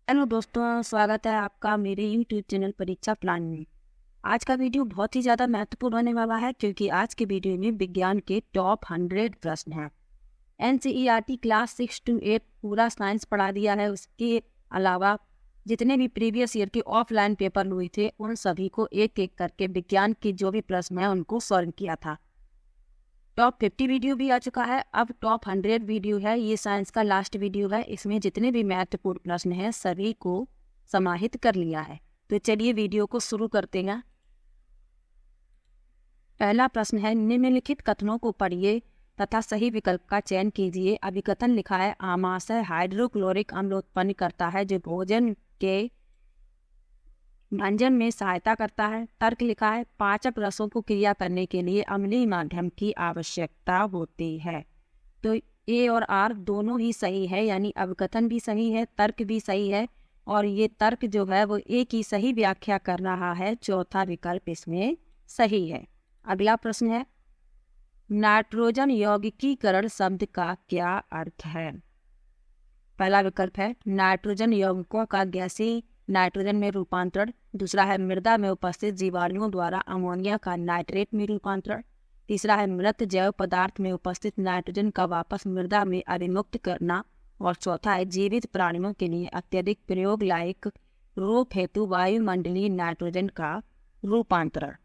Hello दोस्तों, स्वागत है आपका मेरे यूट्यूब चैनल परीक्षा प्लान में। आज का वीडियो बहुत ही ज़्यादा महत्वपूर्ण होने वाला है क्योंकि आज के वीडियो में विज्ञान के टॉप 100 प्रश्न हैं। एनसीईआरटी क्लास 6 to 8 पूरा साइंस पढ़ा दिया है। उसके अलावा जितने भी प्रीवियस ईयर के ऑफलाइन पेपर हुए थे उन सभी को एक एक करके विज्ञान के जो भी प्रश्न हैं उनको सॉल्व किया था। टॉप 50 वीडियो भी आ चुका है। अब टॉप 100 वीडियो है। ये साइंस का लास्ट वीडियो है। इसमें जितने भी महत्वपूर्ण प्रश्न हैं सभी को समाहित कर लिया है। तो चलिए वीडियो को शुरू करते हैं। पहला प्रश्न है, निम्नलिखित कथनों को पढ़िए तथा सही विकल्प का चयन कीजिए। अभिकथन लिखा है, आमाशय हाइड्रोक्लोरिक अम्ल उत्पन्न करता है जो भोजन के भंजन में सहायता करता है। तर्क लिखा है, पाचक रसों को क्रिया करने के लिए अम्लीय माध्यम की आवश्यकता होती है। तो ए और आर दोनों ही सही है, यानी अवकथन भी सही है, तर्क भी सही है और ये तर्क जो है वो ए की सही व्याख्या कर रहा है। चौथा विकल्प इसमें सही है। अगला प्रश्न है, नाइट्रोजन यौगिकीकरण शब्द का क्या अर्थ है? पहला विकल्प है, नाइट्रोजन यौगिकों का गैसीय नाइट्रोजन में रूपांतरण। दूसरा है, मृदा में उपस्थित जीवाणुओं द्वारा अमोनिया का नाइट्रेट में रूपांतरण। तीसरा है, मृत जैव पदार्थ में उपस्थित नाइट्रोजन का वापस मृदा में अभिमुक्त करना। और चौथा है, जीवित प्राणियों के लिए अत्यधिक प्रयोग लायक रूप हेतु वायुमंडलीय नाइट्रोजन का रूपांतरण।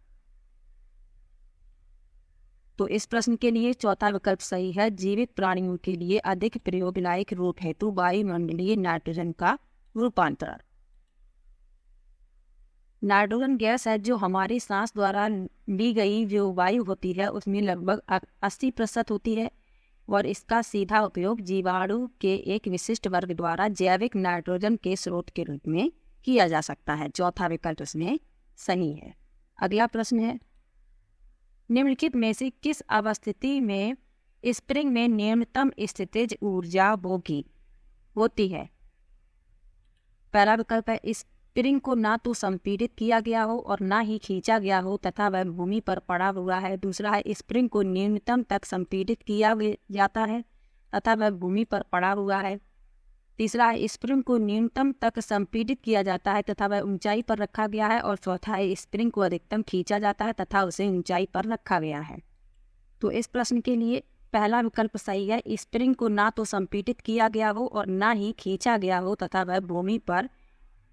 तो इस प्रश्न के लिए चौथा विकल्प सही है, जीवित प्राणियों के लिए अधिक प्रयोग लायक रूप हेतु वायुमंडलीय नाइट्रोजन का रूपांतरण। नाइट्रोजन गैस है जो हमारी सांस द्वारा ली गई जो वायु होती है उसमें लगभग 80% होती है और इसका सीधा उपयोग जीवाणु के एक विशिष्ट वर्ग द्वारा जैविक नाइट्रोजन के स्रोत के रूप में किया जा सकता है। चौथा विकल्प इसमें सही है। अगला प्रश्न है, निम्नलिखित में से किस अवस्थिति में स्प्रिंग में न्यूनतम स्थितिज ऊर्जा होती है? पहला विकल्प है, स्प्रिंग को ना तो संपीड़ित किया गया हो और ना ही खींचा गया हो तथा वह भूमि पर पड़ा हुआ है। दूसरा है, स्प्रिंग को न्यूनतम तक संपीड़ित किया जाता है तथा वह भूमि पर पड़ा हुआ है। तीसरा है, स्प्रिंग को न्यूनतम तक संपीड़ित किया जाता है तथा वह ऊंचाई पर रखा गया है। और चौथा है, स्प्रिंग को अधिकतम खींचा जाता है तथा उसे ऊंचाई पर रखा गया है। तो इस प्रश्न के लिए पहला विकल्प सही है, स्प्रिंग को ना तो संपीड़ित किया गया हो और ना ही खींचा गया हो तथा वह भूमि पर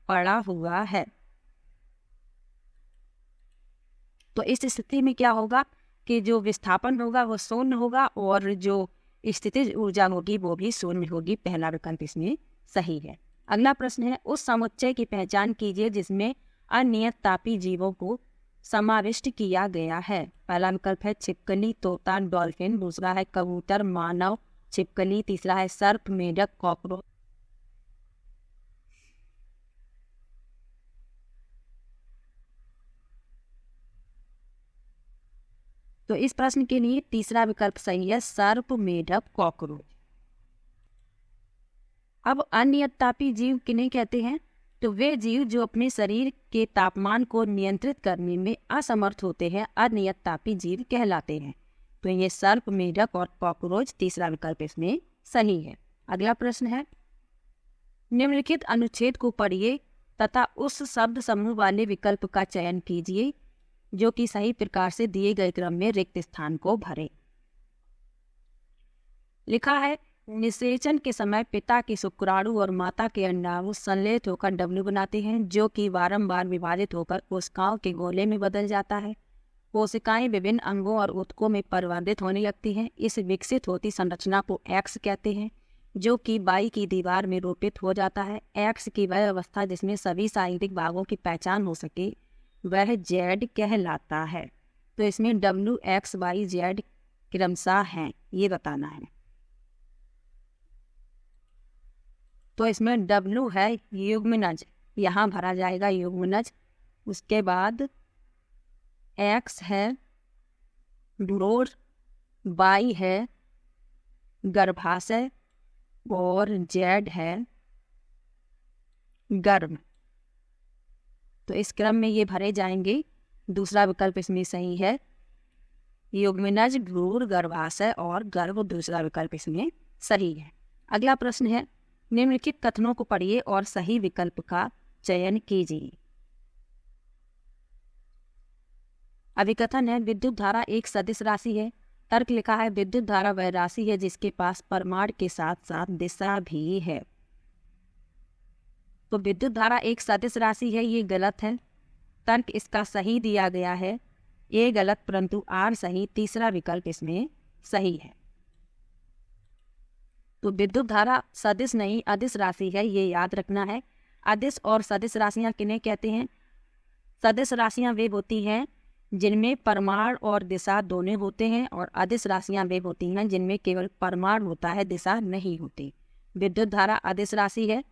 पड़ा हुआ है। तो इस स्थिति में क्या होगा कि जो विस्थापन होगा वो शून्य होगा और जो स्थितिज ऊर्जा होगी वो भी शून्य होगी। पहला विकल्प इसमें सही है। अगला प्रश्न है, उस समुच्चय की पहचान कीजिए जिसमें अनियत तापी जीवों को समाविष्ट किया गया है। पहला विकल्प है, छिपकली, तोता, डॉल्फिन। दूसरा है, कबूतर, मानव, छिपकली। तीसरा है, सर्प, मेढक, कॉकरोच। तो इस प्रश्न के लिए तीसरा विकल्प सही है, सर्प, मेढक, कॉकरोच। अब अनियत तापी जीव किन्हें कहते हैं? तो वे जीव जो अपने शरीर के तापमान को नियंत्रित करने में असमर्थ होते हैं अनियत तापी जीव कहलाते हैं। तो ये सर्प, मेढक और कॉकरोच, तीसरा विकल्प इसमें सही है। अगला प्रश्न है, निम्नलिखित अनुच्छेद को पढ़िए तथा उस शब्द समूह वाले विकल्प का चयन कीजिए जो कि सही प्रकार से दिए गए क्रम में रिक्त स्थान को भरे। लिखा है, निषेचन के समय पिता के शुक्राणु और माता के अंडाणु संलेत होकर डब्ल्यू बनाते हैं जो कि बारंबार विभाजित होकर कोशिकाओं के गोले में बदल जाता है। कोशिकाएं विभिन्न अंगों और ऊतकों में परिवर्तित होने लगती हैं। इस विकसित होती संरचना को एक्स कहते हैं जो कि बाई की दीवार में रोपित हो जाता है। एक्स की वह अवस्था जिसमें सभी शारीरिक भागों की पहचान हो सके वह जेड कहलाता है। तो इसमें डब्ल्यू, एक्स, वाई, जेड क्रमशः हैं, ये बताना है। तो इसमें डब्ल्यू है युग्मनज, यहाँ भरा जाएगा युग्मनज। उसके बाद एक्स है भ्रूण, वाई है गर्भाशय और जेड है गर्भ। तो इस क्रम में ये भरे जाएंगे। दूसरा विकल्प इसमें सही है, युग्मनज, भ्रूण, गर्भाशय और गर्भ। दूसरा विकल्प इसमें सही है। अगला प्रश्न है, निम्नलिखित कथनों को पढ़िए और सही विकल्प का चयन कीजिए। अभिकथन है विद्युत धारा एक सदिश राशि है। तर्क लिखा है विद्युत धारा वह राशि है जिसके पास परिमाण के साथ साथ दिशा भी है। तो विद्युत धारा एक सदिश राशि है, ये गलत है। तर्क इसका सही दिया गया है, ये गलत परंतु आर सही, तीसरा विकल्प इसमें सही है। तो विद्युत धारा सदिश नहीं अदिश राशि है, ये याद रखना है। अदिश और सदिश राशियां किन्हें कहते हैं? सदिश राशियां वे होती हैं जिनमें परिमाण और दिशा दोनों होते हैं, और अदिश राशियां वे होती हैं जिनमें केवल परिमाण होता है, दिशा नहीं होती। विद्युत धारा अदिश राशि है।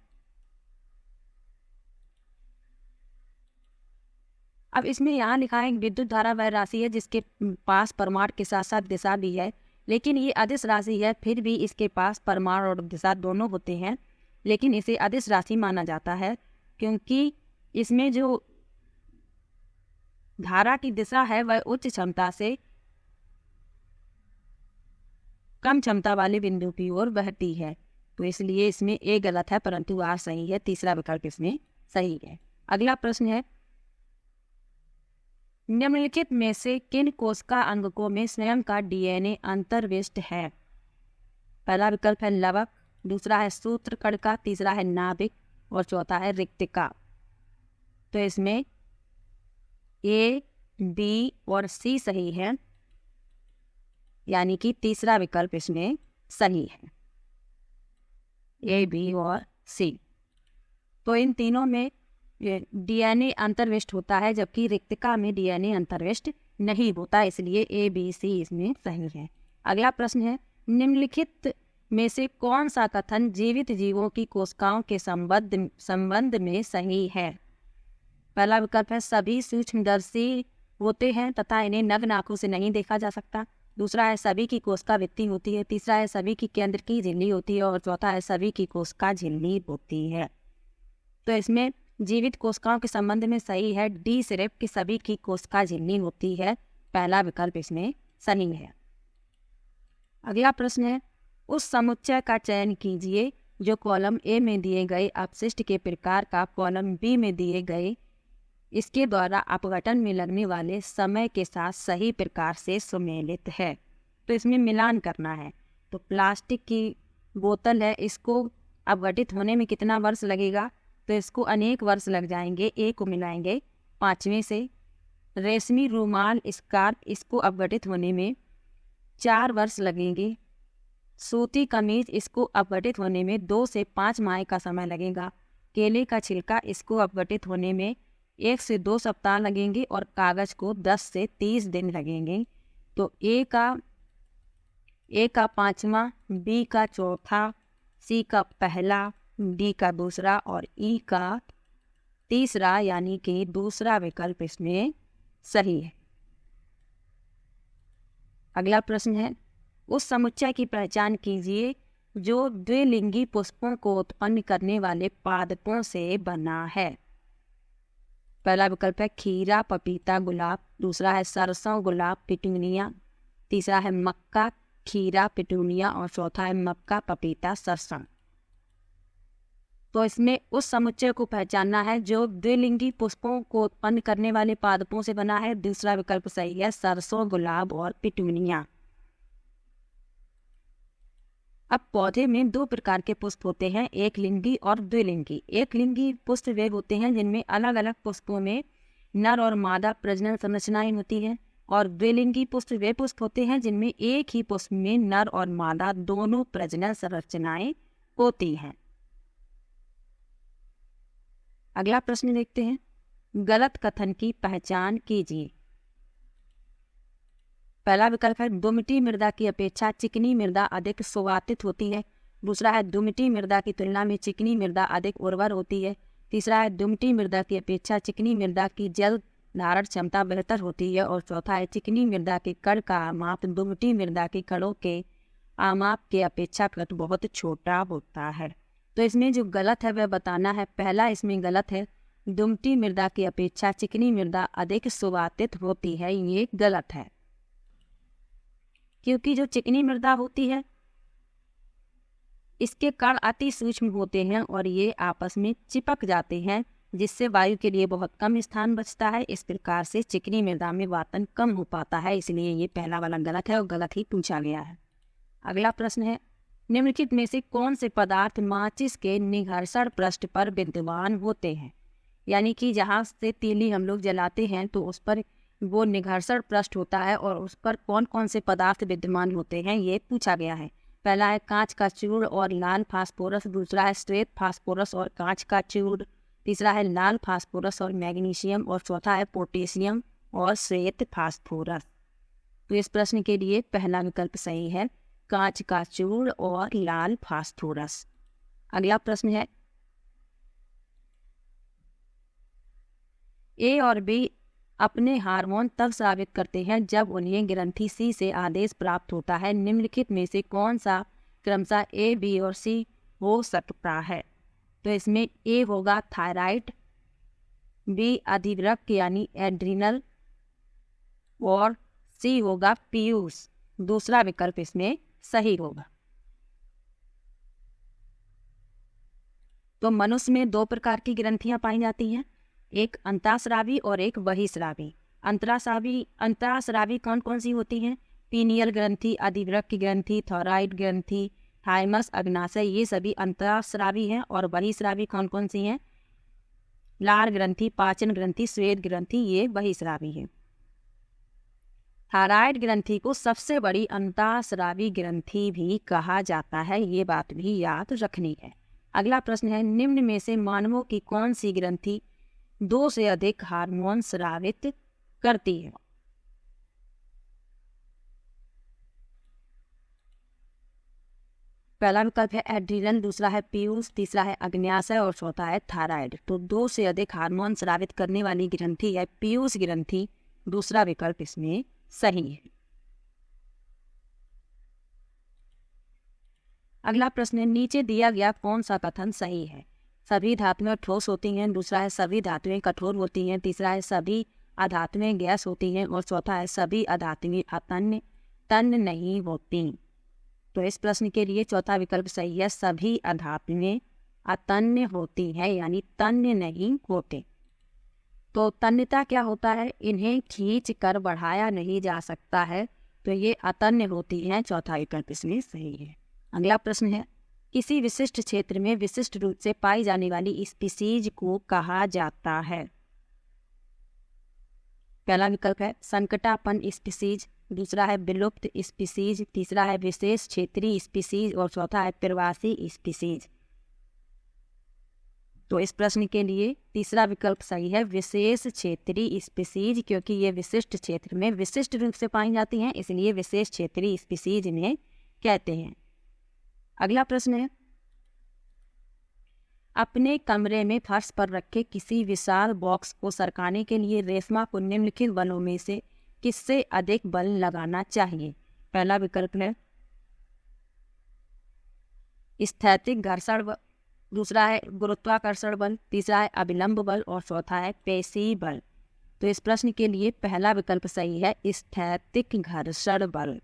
अब इसमें यहाँ लिखा है विद्युत धारा वह राशि है जिसके पास परिमाण के साथ साथ दिशा भी है, लेकिन ये अदिश राशि है, फिर भी इसके पास परिमाण और दिशा दोनों होते हैं, लेकिन इसे अदिश राशि माना जाता है क्योंकि इसमें जो धारा की दिशा है वह उच्च क्षमता से कम क्षमता वाले बिंदु की ओर बहती है। तो इसलिए इसमें ए गलत है परंतु आर सही है, तीसरा विकल्प इसमें सही है। अगला प्रश्न है निम्नलिखित में से किन कोशिका अंगकों में स्वयं का डीएनए अंतर्विष्ट है? पहला विकल्प है लवक, दूसरा है सूत्रकणिका, तीसरा है नाभिक और चौथा है रिक्तिका। तो इसमें ए, बी और सी सही है, यानी कि तीसरा विकल्प इसमें सही है, ए, बी और सी। तो इन तीनों में डीएनए अंतर्विष्ट होता है जबकि रिक्तिका में डीएनए अंतर्विष्ट नहीं होता, इसलिए ए, बी, सी इसमें सही है। अगला प्रश्न है निम्नलिखित में से कौन सा कथन जीवित जीवों की कोशिकाओं के संबंध में सही है? पहला विकल्प है सभी सूक्ष्मदर्शी होते हैं तथा इन्हें नग्न आंखों से नहीं देखा जा सकता, दूसरा है सभी की कोशिका वित्तीय होती है, तीसरा है सभी की केंद्र की झिल्ली होती है और चौथा है सभी की कोशिका झिल्ली होती है। तो इसमें जीवित कोशिकाओं के संबंध में सही है डी, सिर्फ कि सभी की कोशिका झिल्ली होती है, पहला विकल्प इसमें सही है। अगला प्रश्न है उस समुच्चय का चयन कीजिए जो कॉलम ए में दिए गए अपशिष्ट के प्रकार का कॉलम बी में दिए गए इसके द्वारा अपघटन में लगने वाले समय के साथ सही प्रकार से सुमेलित है। तो इसमें मिलान करना है। तो प्लास्टिक की बोतल है, इसको अपघटित होने में कितना वर्ष लगेगा? तो इसको अनेक वर्ष लग जाएंगे, ए को मिलाएंगे 5वें से। रेशमी रूमाल स्कार्फ, इसको अपघटित होने में 4 वर्ष लगेंगे। सूती कमीज, इसको अपघटित होने में 2 से 5 माह का समय लगेगा। केले का छिलका, इसको अपघटित होने में 1 से 2 सप्ताह लगेंगे और कागज को 10 से 30 दिन लगेंगे। तो ए का 5वां, बी का 4था, सी का पहला, डी का दूसरा और ई का तीसरा, यानी कि दूसरा विकल्प इसमें सही है। अगला प्रश्न है उस समुच्चय की पहचान कीजिए जो द्विलिंगी पुष्पों को उत्पन्न करने वाले पादपों से बना है। पहला विकल्प है खीरा, पपीता, गुलाब, दूसरा है सरसों, गुलाब, पिटूनिया, तीसरा है मक्का, खीरा, पिटूनिया और चौथा है मक्का, पपीता, सरसों। तो इसमें उस समुच्चय को पहचानना है जो द्विलिंगी पुष्पों को उत्पन्न करने वाले पादपों से बना है, दूसरा विकल्प सही है सरसों, गुलाब और पिटूनिया। अब पौधे में 2 प्रकार के पुष्प होते हैं, एक लिंगी और द्विलिंगी। एक लिंगी पुष्प वे होते हैं जिनमें अलग अलग पुष्पों में नर और मादा प्रजनन संरचनाएं होती हैं, और द्विलिंगी पुष्प वे पुष्प होते हैं जिनमें एक ही पुष्प में नर और मादा दोनों प्रजनन संरचनाएं होती हैं। अगला प्रश्न देखते हैं गलत कथन की पहचान कीजिए। पहला विकल्प है दुमिटी मृदा की अपेक्षा चिकनी मृदा अधिक सुवातित होती है, दूसरा है दुमिटी मृदा की तुलना में चिकनी मृदा अधिक उर्वर होती है, तीसरा है दुमिटी मृदा की अपेक्षा चिकनी मृदा की जल धारण क्षमता बेहतर होती है और चौथा है चिकनी मृदा के कण का आमाप दुमिटी मृदा के कणों के आमाप के अपेक्षाकृत बहुत छोटा होता है। तो इसमें जो गलत है वह बताना है। पहला इसमें गलत है, दुमिटी मृदा की अपेक्षा चिकनी मृदा अधिक सुवातित होती है, ये गलत है क्योंकि जो चिकनी मृदा होती है इसके कण अति सूक्ष्म होते हैं और ये आपस में चिपक जाते हैं, जिससे वायु के लिए बहुत कम स्थान बचता है। इस प्रकार से चिकनी मृदा में वातन कम हो पाता है, इसलिए ये पहला वाला गलत है और गलत ही पूछा गया है। अगला प्रश्न है, निम्नलिखित में से कौन से पदार्थ माचिस के निघर्षण पृष्ठ पर विद्यमान होते हैं? यानी कि जहाँ से तीली हम लोग जलाते हैं तो उस पर वो निघर्षण पृष्ठ होता है और उस पर कौन कौन से पदार्थ विद्यमान होते हैं ये पूछा गया है। पहला है कांच का चूर्ण और लाल फास्फोरस, दूसरा है श्वेत फास्फोरस और कांच का चूर्ण, तीसरा है लाल फास्फोरस और मैग्नीशियम और चौथा है पोटेशियम और श्वेत फास्फोरस। तो इस प्रश्न के लिए पहला विकल्प सही है, कांच का चूर्ण और लाल फास्फोरस। अगला प्रश्न है, ए और बी अपने हार्मोन तब साबित करते हैं जब उन्हें ग्रंथि सी से आदेश प्राप्त होता है। निम्नलिखित में से कौन सा क्रमशः ए, बी और सी हो सकता है? तो इसमें ए होगा थायराइड, बी अधिवृक्क यानी एड्रिनल और सी होगा पीयूष। दूसरा विकल्प इसमें सही होगा। तो मनुष्य में दो प्रकार की ग्रंथियां पाई जाती हैं, एक अंतःस्रावी और एक बहिःस्रावी। अंतःस्रावी कौन कौन सी होती हैं? पीनियल ग्रंथि, अधिवृक्क ग्रंथि, थायराइड ग्रंथि, थाइमस, अग्नाशय, ये सभी अंतःस्रावी हैं। और बहिःस्रावी कौन कौन सी हैं? लार ग्रंथि, पाचन ग्रंथि, श्वेत ग्रंथि, ये बहिःस्रावी है। थायराइड ग्रंथि को सबसे बड़ी अंतःस्रावी ग्रंथि भी कहा जाता है, ये बात भी याद रखनी है। अगला प्रश्न है, निम्न में से मानवों की कौन सी ग्रंथि 2 से अधिक हार्मोन स्रावित करती है? पहला विकल्प है एड्रिनल, दूसरा है पीयूष, तीसरा है अग्न्याशय और चौथा है थायराइड। तो 2 से अधिक हार्मोन स्रावित करने वाली ग्रंथि है पीयूष ग्रंथि। दूसरा विकल्प इसमें सही है। अगला प्रश्न है, नीचे दिया गया कौन सा कथन सही है? सभी धातुएं ठोस होती हैं, दूसरा है सभी धातुएं कठोर होती हैं, तीसरा है सभी अधातुएं गैस होती हैं और चौथा है सभी अधातुएं तन्य नहीं होती। तो इस प्रश्न के लिए चौथा विकल्प सही है, सभी अधातुएं अतन्य होती हैं, यानी तन्य नहीं होते। तो तन्यता क्या होता है? इन्हें खींच कर बढ़ाया नहीं जा सकता है, तो ये अतन्य होती हैं। चौथा विकल्प इसमें सही है। अगला प्रश्न है, किसी विशिष्ट क्षेत्र में विशिष्ट रूप से पाई जाने वाली स्पीसीज को कहा जाता है? पहला विकल्प है संकटापन स्पीसीज, दूसरा है विलुप्त स्पीसीज, तीसरा है विशेष क्षेत्रीय स्पीसीज और चौथा है प्रवासी स्पीसीज। तो इस प्रश्न के लिए तीसरा विकल्प सही है, विशेष क्षेत्रीय स्पीसीज, क्योंकि ये विशिष्ट क्षेत्र में विशिष्ट रूप से पाई जाती हैं, इसलिए विशेष क्षेत्रीय स्पीसीज इन्हें कहते हैं। अगला प्रश्न है, अपने कमरे में फर्श पर रखे किसी विशाल बॉक्स को सरकाने के लिए रेशमा को निम्नलिखित बलों में से किससे अधिक बल लगाना चाहिए? पहला विकल्प है स्थैतिक घर्षण बल, दूसरा है गुरुत्वाकर्षण बल, तीसरा है अभिलंब बल और चौथा है पेशी बल। तो इस प्रश्न के लिए पहला विकल्प सही है, स्थैतिक घर्षण बल।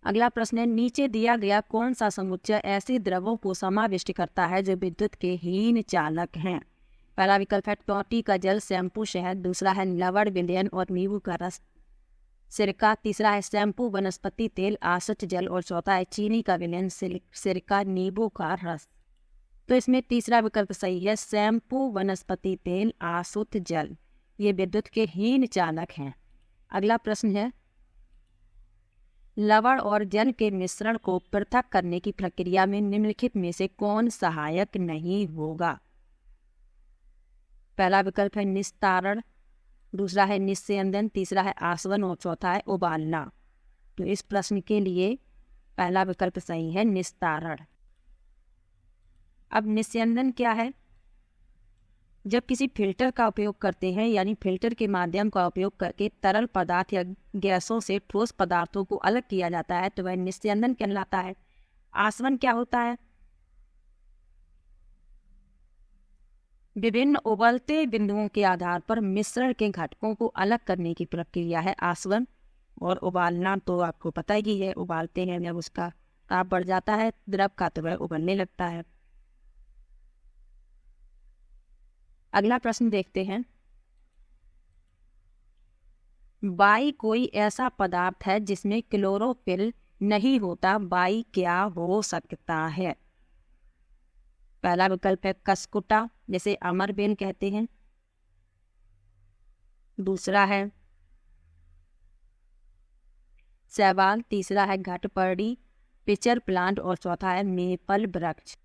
अगला प्रश्न है, नीचे दिया गया कौन सा समुच्चय ऐसे द्रवों को समाविष्ट करता है जो विद्युत के हीन चालक हैं? पहला विकल्प है टोंटी का जल, शैम्पू, शहद, दूसरा है लवण, विलयन और नींबू का रस, सिरका, तीसरा है शैम्पू, वनस्पति तेल, आसुत जल और चौथा है चीनी का विलयन, सिरका, नींबू का रस। तो इसमें तीसरा विकल्प सही है, शैम्पू, वनस्पति तेल, आसुत जल, ये विद्युत के हीन चालक हैं। अगला प्रश्न है, लवण और जल के मिश्रण को पृथक करने की प्रक्रिया में निम्नलिखित में से कौन सहायक नहीं होगा? पहला विकल्प है निस्तारण, दूसरा है निस्यंदन, तीसरा है आसवन और चौथा है उबालना। तो इस प्रश्न के लिए पहला विकल्प सही है, निस्तारण। अब निस्यंदन क्या है? जब किसी फिल्टर का उपयोग करते हैं, यानी फिल्टर के माध्यम का उपयोग करके तरल पदार्थ या गैसों से ठोस पदार्थों को अलग किया जाता है, तो वह निस्यंदन कहलाता है। आसवन क्या होता है? विभिन्न उबलते बिंदुओं के आधार पर मिश्रण के घटकों को अलग करने की प्रक्रिया है आसवन। और उबालना तो आपको पता ही है, उबालते हैं जब उसका ताप बढ़ जाता है द्रव का तो वह उबलने लगता है। अगला प्रश्न देखते हैं। वाई कोई ऐसा पदार्थ है जिसमें क्लोरोफिल नहीं होता, वाई क्या हो सकता है? पहला विकल्प है कसकुटा, जैसे अमरबेल कहते हैं। दूसरा है शैवाल, तीसरा है घटपर्णी, पिचर प्लांट और चौथा है मेपल वृक्ष।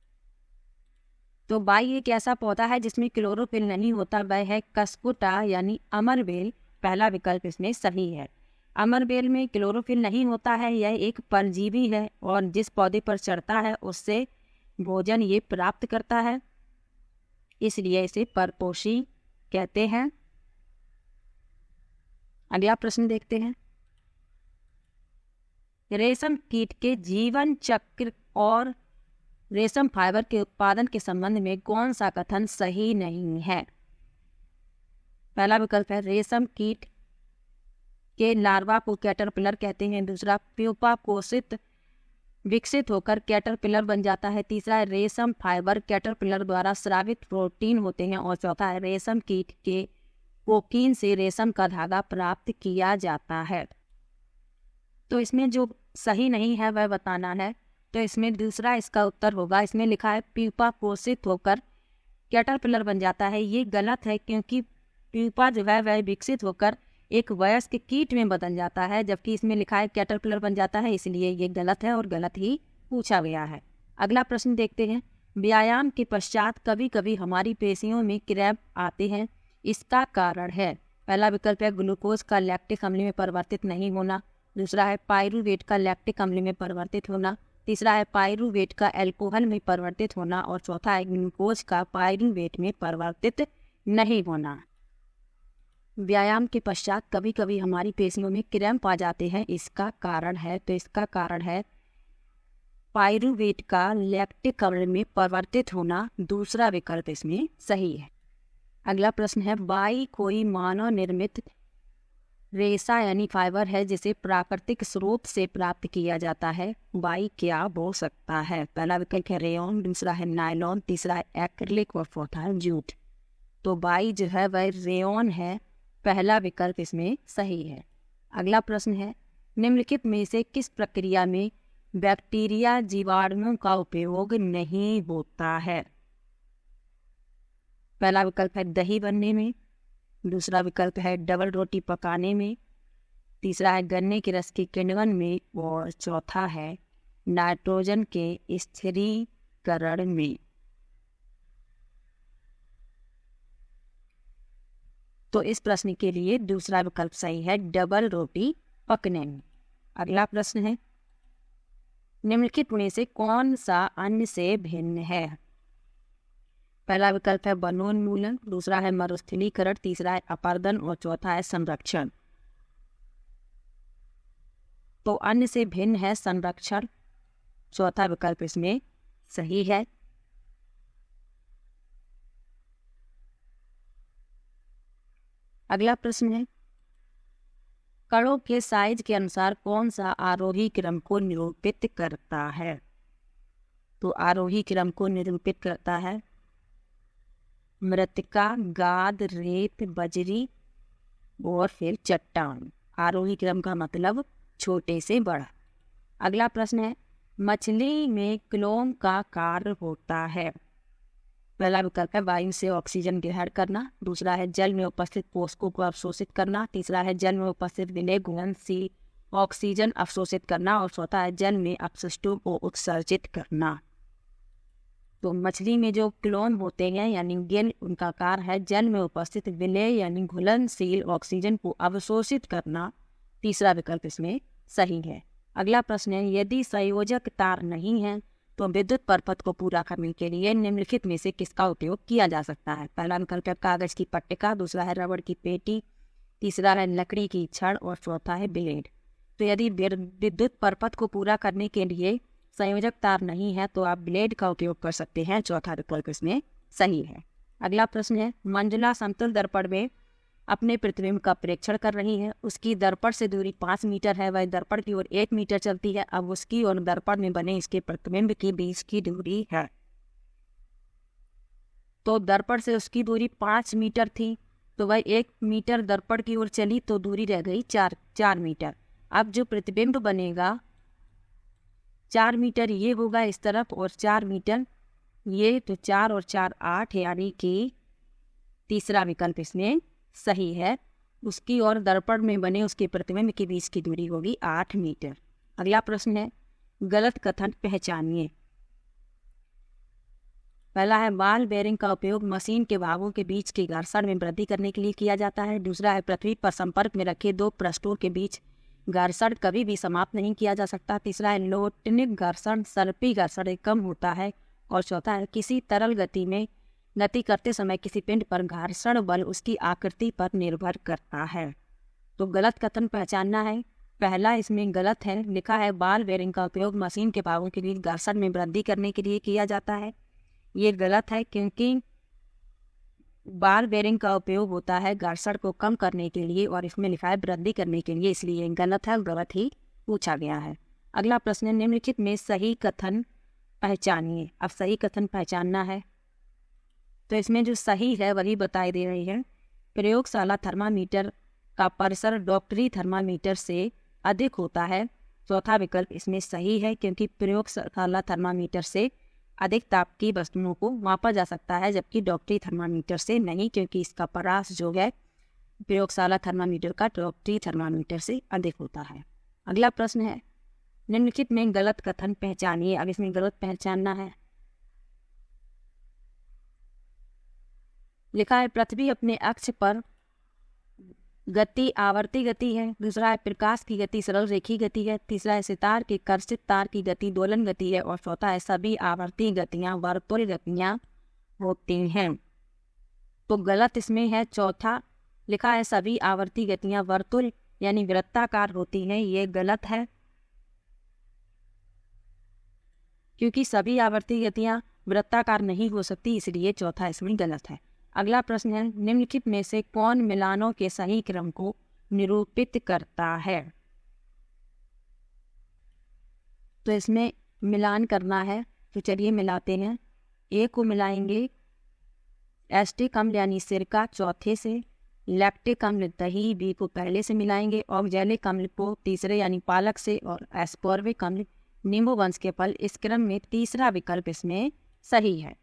तो वाई एक ऐसा पौधा है जिसमें क्लोरोफिल नहीं होता, वह है कसकुटा यानी अमरबेल। पहला विकल्प इसमें सही है। अमरबेल में क्लोरोफिल नहीं होता है, यह एक परजीवी है और जिस पौधे पर चढ़ता है उससे भोजन ये प्राप्त करता है, इसलिए इसे परपोषी कहते हैं। अगला प्रश्न देखते हैं। रेशम कीट के जीवन चक्र और रेशम फाइबर के उत्पादन के संबंध में कौन सा कथन सही नहीं है? पहला विकल्प है रेशम कीट के लार्वा को कैटरपिलर कहते हैं। दूसरा, प्यूपा कोशित विकसित होकर कैटरपिलर बन जाता है। तीसरा है रेशम फाइबर कैटरपिलर द्वारा स्रावित प्रोटीन होते हैं। और चौथा है रेशम कीट के कोकीन से रेशम का धागा प्राप्त किया जाता है। तो इसमें जो सही नहीं है वह बताना है। तो इसमें दूसरा इसका उत्तर होगा। इसमें लिखा है प्यूपा कोशित होकर कैटरपिलर बन जाता है। ये गलत है, क्योंकि प्यूपा जो है वह विकसित होकर एक वयस्क कीट में बदल जाता है, जबकि इसमें लिखा है कैटरपिलर बन जाता है, इसलिए ये गलत है और गलत ही पूछा गया है। अगला प्रश्न देखते हैं। व्यायाम के पश्चात कभी कभी हमारी पेशियों में क्रैम्प आते हैं, इसका कारण है? पहला विकल्प है ग्लूकोज का लैक्टिक अम्ल में परिवर्तित नहीं होना। दूसरा है पायरूवेट का लैक्टिक अम्ल में परिवर्तित होना। तीसरा है पायरूवेट का अल्कोहल में परिवर्तित होना। और चौथा है ग्लूकोज का पायरूवेट में परिवर्तित नहीं होना। व्यायाम के पश्चात कभी कभी हमारी पेशियों में क्रैम्प आ जाते हैं, इसका कारण है, तो इसका कारण है पायरूवेट का लैक्टिक अम्ल में परिवर्तित होना। दूसरा विकल्प इसमें सही है। अगला प्रश्न है। वाई कोई मानव निर्मित रेशा यानी फाइबर है जिसे प्राकृतिक स्रोत से प्राप्त किया जाता है, वाई क्या हो सकता है? पहला विकल्प है रेयन, दूसरा है नायलॉन, तीसरा है एक्रिलिक और चौथा है जूट। तो वाई जो है वह रेयन है। पहला विकल्प इसमें सही है। अगला प्रश्न है। निम्नलिखित में से किस प्रक्रिया में बैक्टीरिया जीवाणुओं का उपयोग नहीं होता है? पहला विकल्प है दही बनने में। दूसरा विकल्प है डबल रोटी पकाने में। तीसरा है गन्ने के रस के किण्वन में। और चौथा है नाइट्रोजन के स्थिरीकरण में। तो इस प्रश्न के लिए दूसरा विकल्प सही है, डबल रोटी पकने में। अगला प्रश्न है। निम्नलिखित में से कौन सा अन्न से भिन्न है? पहला विकल्प है वनोन्मूलन, दूसरा है मरुस्थलीकरण, तीसरा है अपर्दन और चौथा है संरक्षण। तो अन्न से भिन्न है संरक्षण। चौथा विकल्प इसमें सही है। अगला प्रश्न है। कणों के साइज के अनुसार कौन सा आरोही क्रम को निरूपित करता है? तो आरोही क्रम को निरूपित करता है मृत्तिका, गाद, रेत, बजरी और फिर चट्टान। आरोही क्रम का मतलब छोटे से बड़ा। अगला प्रश्न है। मछली में क्लोम का कार्य होता है? पहला विकल्प है वायु से ऑक्सीजन ग्रहण करना। दूसरा है जल में उपस्थित पोषकों को अवशोषित करना। तीसरा है जल में उपस्थित विलय घुलनशील ऑक्सीजन अवशोषित करना। और चौथा है जल में अपशिष्टों को उत्सर्जित करना। तो मछली में जो क्लोन होते हैं यानी गिल, उनका कार्य है जल में उपस्थित विलय यानी घुलनशील ऑक्सीजन को अवशोषित करना। तीसरा विकल्प इसमें सही है। अगला प्रश्न है। यदि संयोजक तार नहीं है तो विद्युत परपथ को पूरा करने के लिए निम्नलिखित में से किसका उपयोग किया जा सकता है? पहला विकल्प है कागज की पट्टिका, दूसरा है रबड़ की पेटी, तीसरा है लकड़ी की छड़ और चौथा है ब्लेड। तो यदि विद्युत परपथ को पूरा करने के लिए संयोजक तार नहीं है तो आप ब्लेड का उपयोग कर सकते हैं। चौथा विकल्प इसमें सही है। अगला प्रश्न है। मंजुला समतल दर्पण में अपने प्रतिबिंब का प्रेक्षण कर रही है। उसकी दर्पण से दूरी 5 मीटर है, वह दर्पण की ओर 1 मीटर चलती है। अब उसकी और दर्पण में बने इसके प्रतिबिंब के बीच की दूरी है। तो दर्पण से उसकी दूरी 5 मीटर थी, तो वह 1 मीटर दर्पण की ओर चली तो दूरी रह गई 4 मीटर। अब जो प्रतिबिंब बनेगा 4 मीटर ये होगा इस तरफ और 4 मीटर ये, तो 4 और 4 8, यानी कि तीसरा विकल्प इसमें सही है। उसकी और दर्पण में बने उसके प्रतिबिंब के बीच की दूरी होगी 8 मीटर। अगला प्रश्न है, गलत कथन पहचानिए। पहला है, बॉल बेयरिंग का उपयोग मशीन के भागों के बीच के घर्षण में वृद्धि करने के लिए किया जाता है। दूसरा है, पृथ्वी पर संपर्क में रखे 2 पृष्ठों के बीच घर्षण कभी भी समाप्त नहीं किया जा सकता। तीसरा है, लोटनिक घर्षण सर्पी घर्षण से कम होता है। और चौथा है, किसी तरल गति में गति करते समय किसी पिंड पर घर्षण बल उसकी आकृति पर निर्भर करता है। तो गलत कथन पहचानना है। पहला इसमें गलत है, लिखा है बॉल बेयरिंग का उपयोग मशीन के भागों के बीच घर्षण में वृद्धि करने के लिए किया जाता है। ये गलत है, क्योंकि बॉल बेयरिंग का उपयोग होता है घर्षण को कम करने के लिए और इसमें लिखा है वृद्धि करने के लिए, इसलिए गलत है, गलत ही पूछा गया है। अगला प्रश्न, निम्नलिखित में सही कथन पहचानिए। अब सही कथन पहचानना है, तो इसमें जो सही है वही बताई दे रही है। प्रयोगशाला थर्मामीटर का परिसर डॉक्टरी थर्मामीटर से अधिक होता है। चौथा विकल्प इसमें सही है, क्योंकि प्रयोगशाला थर्मामीटर से अधिक ताप की वस्तुओं को मापा जा सकता है, जबकि डॉक्टरी थर्मामीटर से नहीं, क्योंकि इसका परास जो है प्रयोगशाला थर्मामीटर का डॉक्टरी थर्मामीटर से अधिक होता है। अगला प्रश्न है, निम्नलिखित में गलत कथन पहचानिए। अब इसमें गलत पहचानना है। लिखा है, पृथ्वी अपने अक्ष पर गति आवर्ती गति है। दूसरा है, प्रकाश की गति सरल रेखी गति है। तीसरा है, सितार के कर्षित तार की गति दोलन गति है। और चौथा है, सभी आवर्ती गतियां वर्तुल गतियां होती हैं। तो गलत इसमें है चौथा, लिखा है सभी आवर्ती गतियां वर्तुल यानी वृत्ताकार होती हैं। ये गलत है, क्योंकि सभी आवर्ती गतियां वृत्ताकार नहीं हो सकती, इसलिए चौथा इसमें गलत है। अगला प्रश्न है, निम्नलिखित में से कौन मिलानों के सही क्रम को निरूपित करता है। तो इसमें मिलान करना है, तो चलिए मिलाते हैं। ए को मिलाएंगे एस्टिक अम्ल यानी सिरका चौथे से, लैक्टिक अम्ल दही बी को पहले से मिलाएंगे, ऑक्जेलिक अम्ल को तीसरे यानी पालक से, और एस्कॉर्बिक अम्ल नींबू वंश के फल। इस क्रम में तीसरा विकल्प इसमें सही है।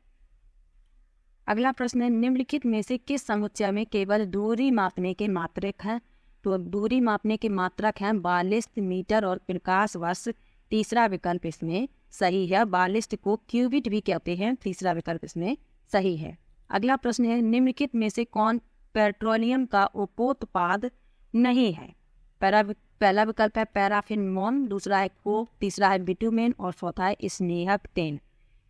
अगला प्रश्न है, निम्नलिखित में से किस समुच्चय में केवल दूरी मापने के मात्रक हैं। तो दूरी मापने के मात्रक हैं बालिस्ट, मीटर और प्रकाश वर्ष। तीसरा विकल्प इसमें सही है। बालिस्ट को क्यूबिट भी कहते हैं, तीसरा विकल्प इसमें सही है। अगला प्रश्न है, निम्नलिखित में से कौन पेट्रोलियम का उपोत्पाद नहीं है। पहला विकल्प है पैराफिन मोम, दूसरा है कोक, तीसरा है बिटुमेन और चौथा है स्नेहक तेल।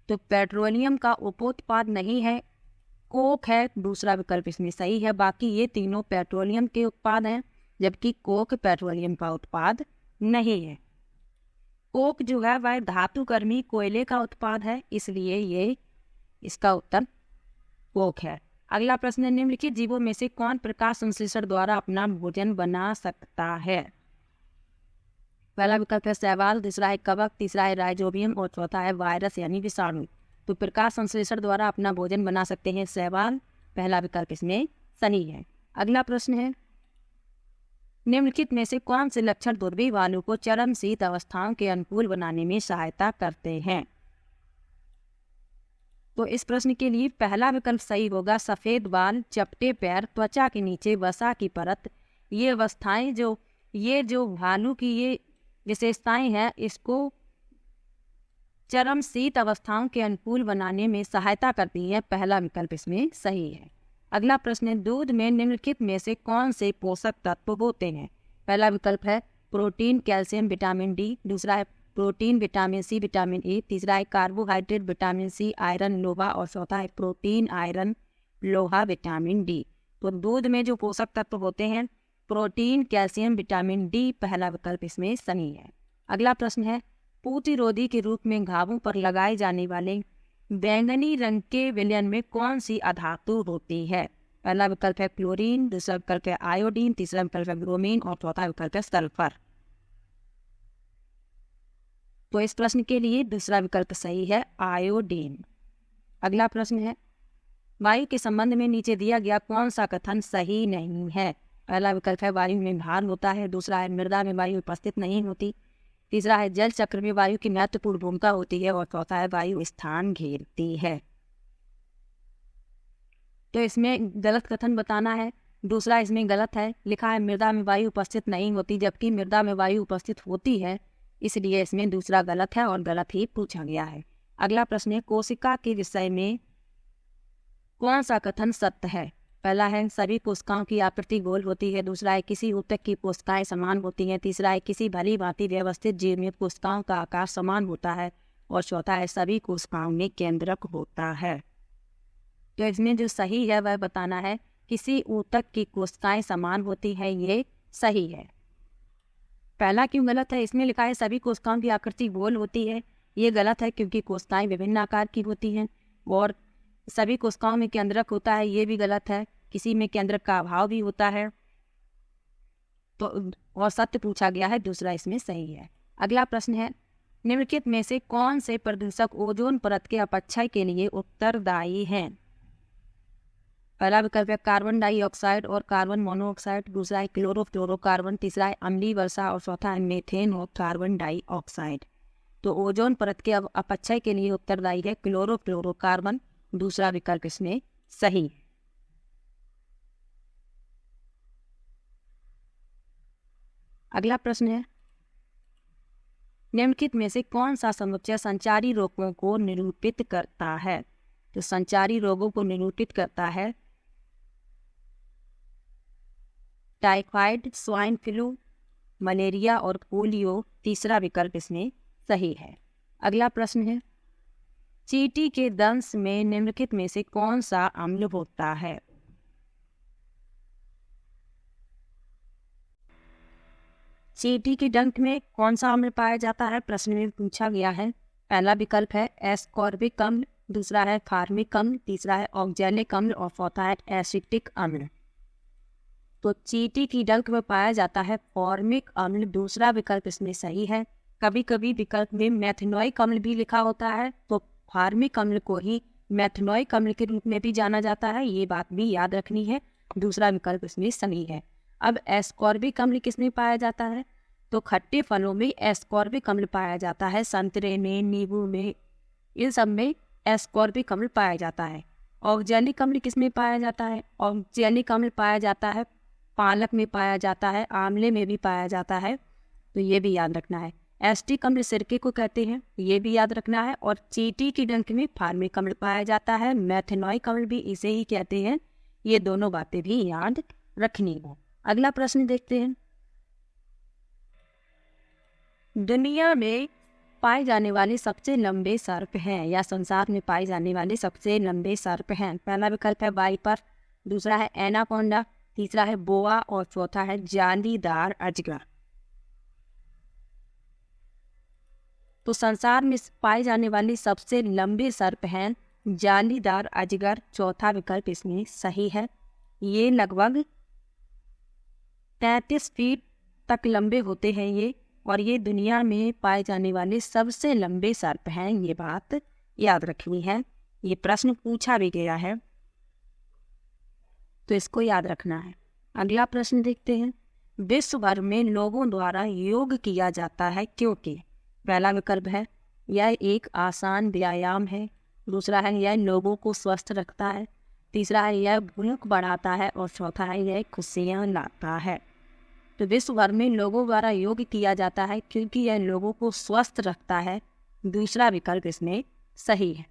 तो पेट्रोलियम का उपोत्पाद नहीं है, कोक है, दूसरा विकल्प इसमें सही है। बाकी ये तीनों पेट्रोलियम के उत्पाद हैं, जबकि कोक पेट्रोलियम का उत्पाद नहीं है। कोक जो है वह धातु कर्मी कोयले का उत्पाद है, इसलिए ये इसका उत्तर कोक है। अगला प्रश्न है, निम्नलिखित जीवों में से कौन प्रकाश संश्लेषण द्वारा अपना भोजन बना सकता है। पहला विकल्प है शैवाल, दूसरा है कवक, तीसरा है राइजोबियम और चौथा है वायरस यानी विषाणु। तो प्रकाश संश्लेषण द्वारा अपना भोजन बना सकते हैं शैवाल, पहला विकल्प इसमें सही है। अगला प्रश्न है, निम्नलिखित में से कौन से लक्षण दुर्भिक्ष वालों को चरम शीत अवस्थाओं के अनुकूल बनाने में सहायता करते हैं। तो इस प्रश्न के लिए पहला विकल्प सही होगा, सफेद बाल, चपटे पैर, त्वचा के नीचे वसा की परत। ये अवस्थाएं जो भालू की ये विशेषताएं हैं, इसको चरम शीत अवस्थाओं के अनुकूल बनाने में सहायता करती है, पहला विकल्प इसमें सही है। अगला प्रश्न है, दूध में निम्नलिखित में से कौन से पोषक तत्व होते हैं। पहला विकल्प है प्रोटीन, कैल्शियम, विटामिन डी, दूसरा है protein, vitamin C, vitamin A, तीसरा है कार्बोहाइड्रेट, विटामिन सी, आयरन, लोहा और चौथा है प्रोटीन, आयरन, लोहा, विटामिन डी। तो दूध में जो पोषक तत्व होते हैं प्रोटीन, कैल्शियम, विटामिन डी, पहला विकल्प इसमें सही है। अगला प्रश्न है, प्रतिरोधी के रूप में घावों पर लगाए जाने वाले बैंगनी रंग के विलयन में कौन सी अधातु होती है। पहला विकल्प है क्लोरीन, दूसरा विकल्प है आयोडीन, तीसरा विकल्प है ब्रोमीन और चौथा विकल्प है सल्फर। तो इस प्रश्न के लिए दूसरा विकल्प सही है, आयोडीन। अगला प्रश्न है, वायु के संबंध में नीचे दिया गया कौन सा कथन सही नहीं है? पहला विकल्प है वायु में भार होता है, दूसरा है मृदा में वायु उपस्थित नहीं होती, तीसरा है जल चक्र में वायु की महत्वपूर्ण भूमिका होती है और चौथा है वायु स्थान घेरती है। तो इसमें गलत कथन बताना है। दूसरा इसमें गलत है, लिखा है मृदा में वायु उपस्थित नहीं होती, जबकि मृदा में वायु उपस्थित होती है, इसलिए इसमें दूसरा गलत है और गलत ही पूछा गया है। अगला प्रश्न है, कोशिका के विषय में कौन सा कथन सत्य है? पहला है सभी कोशिकाओं की आकृति गोल होती है, दूसरा है किसी ऊतक की कोशिकाएं समान होती हैं, तीसरा है किसी भली भांति व्यवस्थित जीव में कोशिकाओं का आकार समान होता है और चौथा है सभी कोशिकाओं में केंद्रक होता है। तो इसमें जो सही है वह बताना है, किसी ऊतक की कोशिकाएं समान होती है, ये सही है। पहला क्यों गलत है? इसमें लिखा है सभी कोशिकाओं की आकृति गोल होती है, ये गलत है क्योंकि कोशिकाएं विभिन्न आकार की होती हैं। और सभी कोशिकाओं में केंद्रक होता है, ये भी गलत है, किसी में केंद्रक का अभाव भी होता है। तो और सत्य पूछा गया है, दूसरा इसमें सही है। अगला प्रश्न है, निम्नलिखित में से कौन से प्रदूषक ओजोन परत के अपक्षय के लिए उत्तरदायी हैं? पहला विकल्प है कार्बन डाइऑक्साइड और कार्बन मोनोऑक्साइड, दूसरा है क्लोरोफ्लोरोकार्बन, तीसरा है अम्लीय वर्षा और चौथा है मीथेन और कार्बन डाइऑक्साइड। तो ओजोन परत के अपक्षय के लिए उत्तरदायी है क्लोरोफ्लोरोकार्बन, दूसरा विकल्प इसमें सही है। अगला प्रश्न है, निम्नलिखित में से कौन सा समुच्चय संचारी रोगों को निरूपित करता है? तो संचारी रोगों को निरूपित करता है टाइफाइड, स्वाइन फ्लू, मलेरिया और पोलियो, तीसरा विकल्प इसमें सही है। अगला प्रश्न है, चींटी के दंश में निम्नलिखित में से कौन सा अम्ल होता है? चींटी के डंक में कौन सा अम्ल पाया जाता है? प्रश्न में पूछा गया है। पहला विकल्प है एस्कॉर्बिक अम्ल, दूसरा है फार्मिक अम्ल, तीसरा है ऑक्जेलिक अम्ल और चौथा है एसिटिक अम्ल। तो चींटी की डंक में पाया जाता है फॉर्मिक अम्ल, दूसरा विकल्प इसमें सही है। कभी कभी विकल्प में मेथनोइक अम्ल भी लिखा होता है, तो फार्मिक अम्ल को ही मेथनोइक अम्ल के रूप में भी जाना जाता है, ये बात भी याद रखनी है, दूसरा विकल्प इसमें सही है। अब एस्कॉर्बिक अम्ल किसमें पाया जाता है? तो खट्टे फलों में एस्कॉर्बिक अम्ल पाया जाता है, संतरे में, नींबू में, इन सब में एस्कॉर्बिक अम्ल पाया जाता है। ऑक्जेलिक अम्ल किसमें पाया जाता है? ऑक्जेलिक अम्ल पाया जाता है पालक में पाया जाता है, आंवले में भी पाया जाता है, तो ये भी याद रखना है। एसिटिक अम्ल सिरके को कहते हैं, ये भी याद रखना है। और चींटी की डंक में फार्मिक अम्ल पाया जाता है, मेथनोइक अम्ल भी इसे ही कहते हैं, ये दोनों बातें भी याद रखनी है। अगला प्रश्न देखते हैं, दुनिया में पाए जाने वाले सबसे लंबे सर्प हैं या संसार में पाए जाने वाले सबसे लंबे सर्प हैं? पहला विकल्प है वाइपर, दूसरा है एनाकोंडा, तीसरा है बोआ और चौथा है जालीदार अजगर। तो संसार में पाए जाने वाले सबसे लंबे सर्प हैं जालीदार अजगर, चौथा विकल्प इसमें सही है। ये लगभग 33 फीट तक लंबे होते हैं ये, और ये दुनिया में पाए जाने वाले सबसे लंबे सर्प हैं, ये बात याद रखनी है। ये प्रश्न पूछा भी गया है, तो इसको याद रखना है। अगला प्रश्न देखते हैं, विश्व भर में लोगों द्वारा योग किया जाता है क्योंकि? पहला विकल्प है यह एक आसान व्यायाम है, दूसरा है यह लोगों को स्वस्थ रखता है, तीसरा है यह भूख बढ़ाता है और चौथा है यह खुशियाँ लाता है। तो विश्व भर में लोगों द्वारा योग किया जाता है क्योंकि यह लोगों को स्वस्थ रखता है, दूसरा विकल्प इसमें सही है।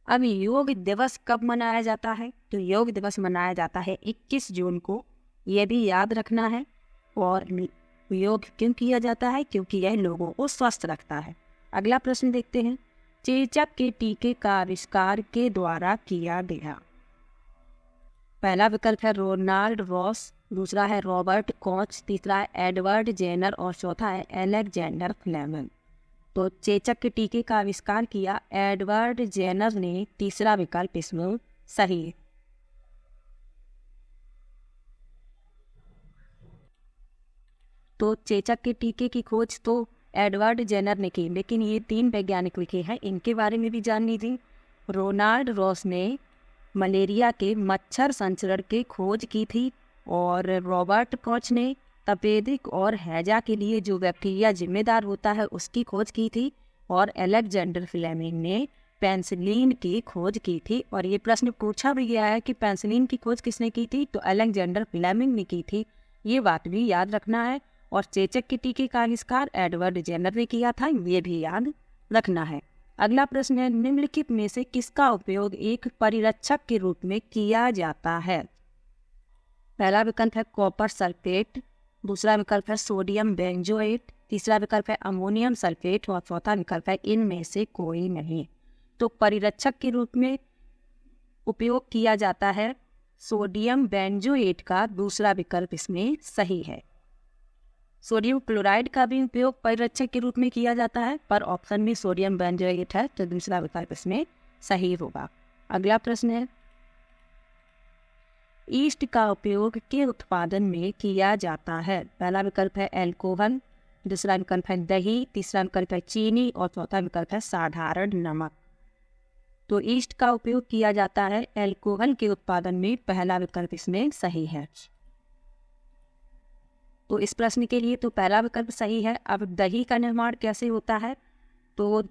अब योग दिवस कब मनाया जाता है? तो योग दिवस मनाया जाता है 21 जून को, यह भी याद रखना है। और योग क्यों किया जाता है? क्योंकि यह लोगों को स्वस्थ रखता है। अगला प्रश्न देखते हैं, चेचक के टीके का आविष्कार के द्वारा किया गया? पहला विकल्प है रोनाल्ड रॉस, दूसरा है रॉबर्ट कॉच, तीसरा है एडवर्ड जेनर और चौथा है अलेक्जेंडर फ्लेमिंग। तो चेचक के टीके का आविष्कार किया एडवर्ड जेनर ने, तीसरा विकल्प इसमें सही है। तो चेचक के टीके की खोज तो एडवर्ड जेनर ने की, लेकिन ये 3 वैज्ञानिक लिखे हैं, इनके बारे में भी जान लीजिए। रोनाल्ड रॉस ने मलेरिया के मच्छर संचरण की खोज की थी, और रॉबर्ट कॉच ने तपेदिक और हैजा के लिए जो बैक्टीरिया जिम्मेदार होता है उसकी खोज की थी, और अलेक्जेंडर फ्लेमिंग ने पेंसिलिन की खोज की थी। और ये प्रश्न पूछा भी गया है कि पेंसिलिन की खोज किसने की थी, तो अलेक्जेंडर फ्लेमिंग ने की थी, ये बात भी याद रखना है। और चेचक के टीके का आविष्कार एडवर्ड जेनर ने किया था, ये भी याद रखना है। अगला प्रश्न है, निम्नलिखित में से किसका उपयोग एक परिरक्षक के रूप में किया जाता है? पहला विकल्प है कॉपर सल्फेट, दूसरा विकल्प है सोडियम बेंजोएट, तीसरा विकल्प है अमोनियम सल्फेट, और चौथा विकल्प है इनमें से कोई नहीं। तो परिरक्षक के रूप में उपयोग किया जाता है सोडियम बेंजोएट का दूसरा विकल्प इसमें सही है। सोडियम क्लोराइड का भी उपयोग परिरक्षक के रूप में किया जाता है, पर ऑप्शन में सोडियम बेंजोएट है, तो दूसरा विकल्प इसमें सही होगा। अगला प्रश्न है, ईस्ट का उपयोग के उत्पादन में किया जाता है? पहला विकल्प है अल्कोहल, दूसरा विकल्प है दही, तीसरा विकल्प है चीनी, और चौथा विकल्प है साधारण नमक। तो ईस्ट का उपयोग किया जाता है अल्कोहल के उत्पादन में, पहला विकल्प इसमें सही है। तो इस प्रश्न के लिए तो पहला विकल्प सही है। अब दही का निर्माण कैसे होता है? तो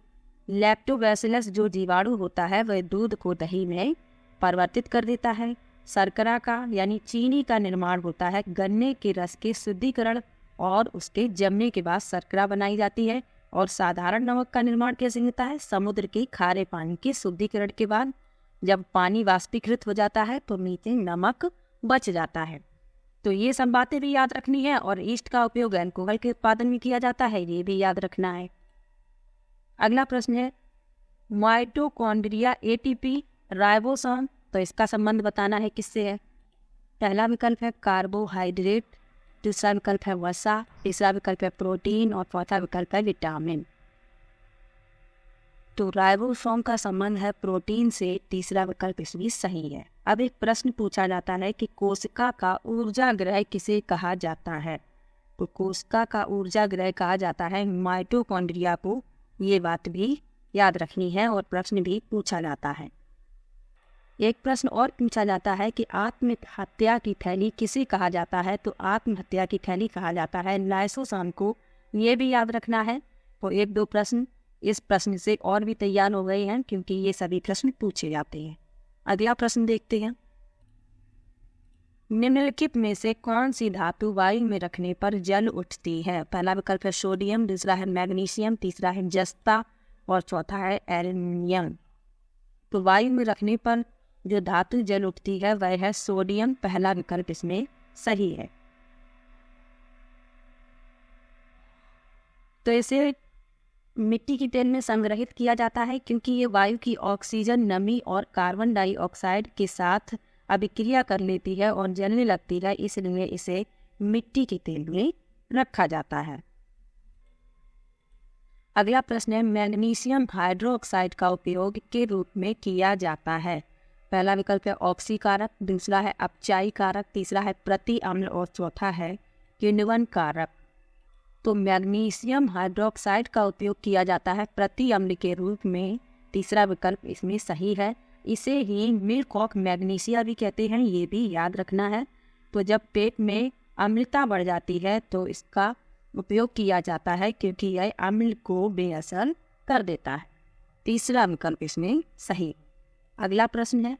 लैक्टोबैसिलस जो जीवाणु होता है वह दूध को दही में परिवर्तित कर देता है। शर्करा का यानी चीनी का निर्माण होता है गन्ने के रस के शुद्धिकरण और उसके जमने के बाद शर्करा बनाई जाती है। और साधारण नमक का निर्माण कैसे होता है? समुद्र के खारे पानी के शुद्धिकरण के बाद जब पानी वाष्पीकृत हो जाता है तो नीचे नमक बच जाता है। तो ये सब बातें भी याद रखनी है। और ईस्ट का उपयोग अल्कोहल के उत्पादन में किया जाता है, ये भी याद रखना है। अगला प्रश्न है, माइटोकॉन्ड्रिया एटीपी राइबोसोम, तो इसका संबंध बताना है किससे है? पहला विकल्प है कार्बोहाइड्रेट, दूसरा विकल्प है वसा, तीसरा विकल्प है प्रोटीन, और चौथा विकल्प है विटामिन। तो राइबोसोम का संबंध है प्रोटीन से, तीसरा विकल्प इसमें सही है। अब एक प्रश्न पूछा जाता है कि कोशिका का ऊर्जा ग्रह किसे कहा जाता है? तो कोशिका का ऊर्जा ग्रह कहा जाता है माइटोकॉन्ड्रिया को, ये बात भी याद रखनी है और प्रश्न भी पूछा जाता है। एक प्रश्न और पूछा जाता है कि आत्महत्या की थैली किसे कहा जाता है? तो आत्महत्या की थैली कहा जाता है लाइसोसोम को, ये भी याद रखना है। तो 1-2 प्रश्न इस प्रश्न से और भी तैयार हो गए हैं, क्योंकि ये सभी प्रश्न पूछे जाते हैं। अगला प्रश्न देखते हैं, निम्नलिखित में से कौन सी धातु वायु में रखने पर जल उठती है? पहला विकल्प है सोडियम, दूसरा है मैग्नीशियम, तीसरा है जस्ता, और चौथा है एल्युमिनियम। तो वायु में रखने पर जो धातु जल उठती है वह है सोडियम, पहला विकल्प इसमें सही है। तो इसे मिट्टी की तेल में संग्रहित किया जाता है, क्योंकि ये वायु की ऑक्सीजन, नमी और कार्बन डाइऑक्साइड के साथ अभिक्रिया कर लेती है और जलने लगती है, इसलिए इसे मिट्टी के तेल में रखा जाता है। अगला प्रश्न है, मैग्नीशियम हाइड्रोक्साइड का उपयोग के रूप में किया जाता है? पहला विकल्प है ऑक्सीकारक, दूसरा है अपचायी कारक, तीसरा है प्रति अम्ल, और चौथा है किण्वन कारक। तो मैग्नीशियम हाइड्रोक्साइड का उपयोग किया जाता है प्रति अम्ल के रूप में, तीसरा विकल्प इसमें सही है। इसे ही मिल्क ऑफ मैग्नीशिया भी कहते हैं, ये भी याद रखना है। तो जब पेट में अम्लता बढ़ जाती है तो इसका उपयोग किया जाता है, क्योंकि यह अम्ल को बेअसर कर देता है, तीसरा विकल्प इसमें सही। अगला प्रश्न है,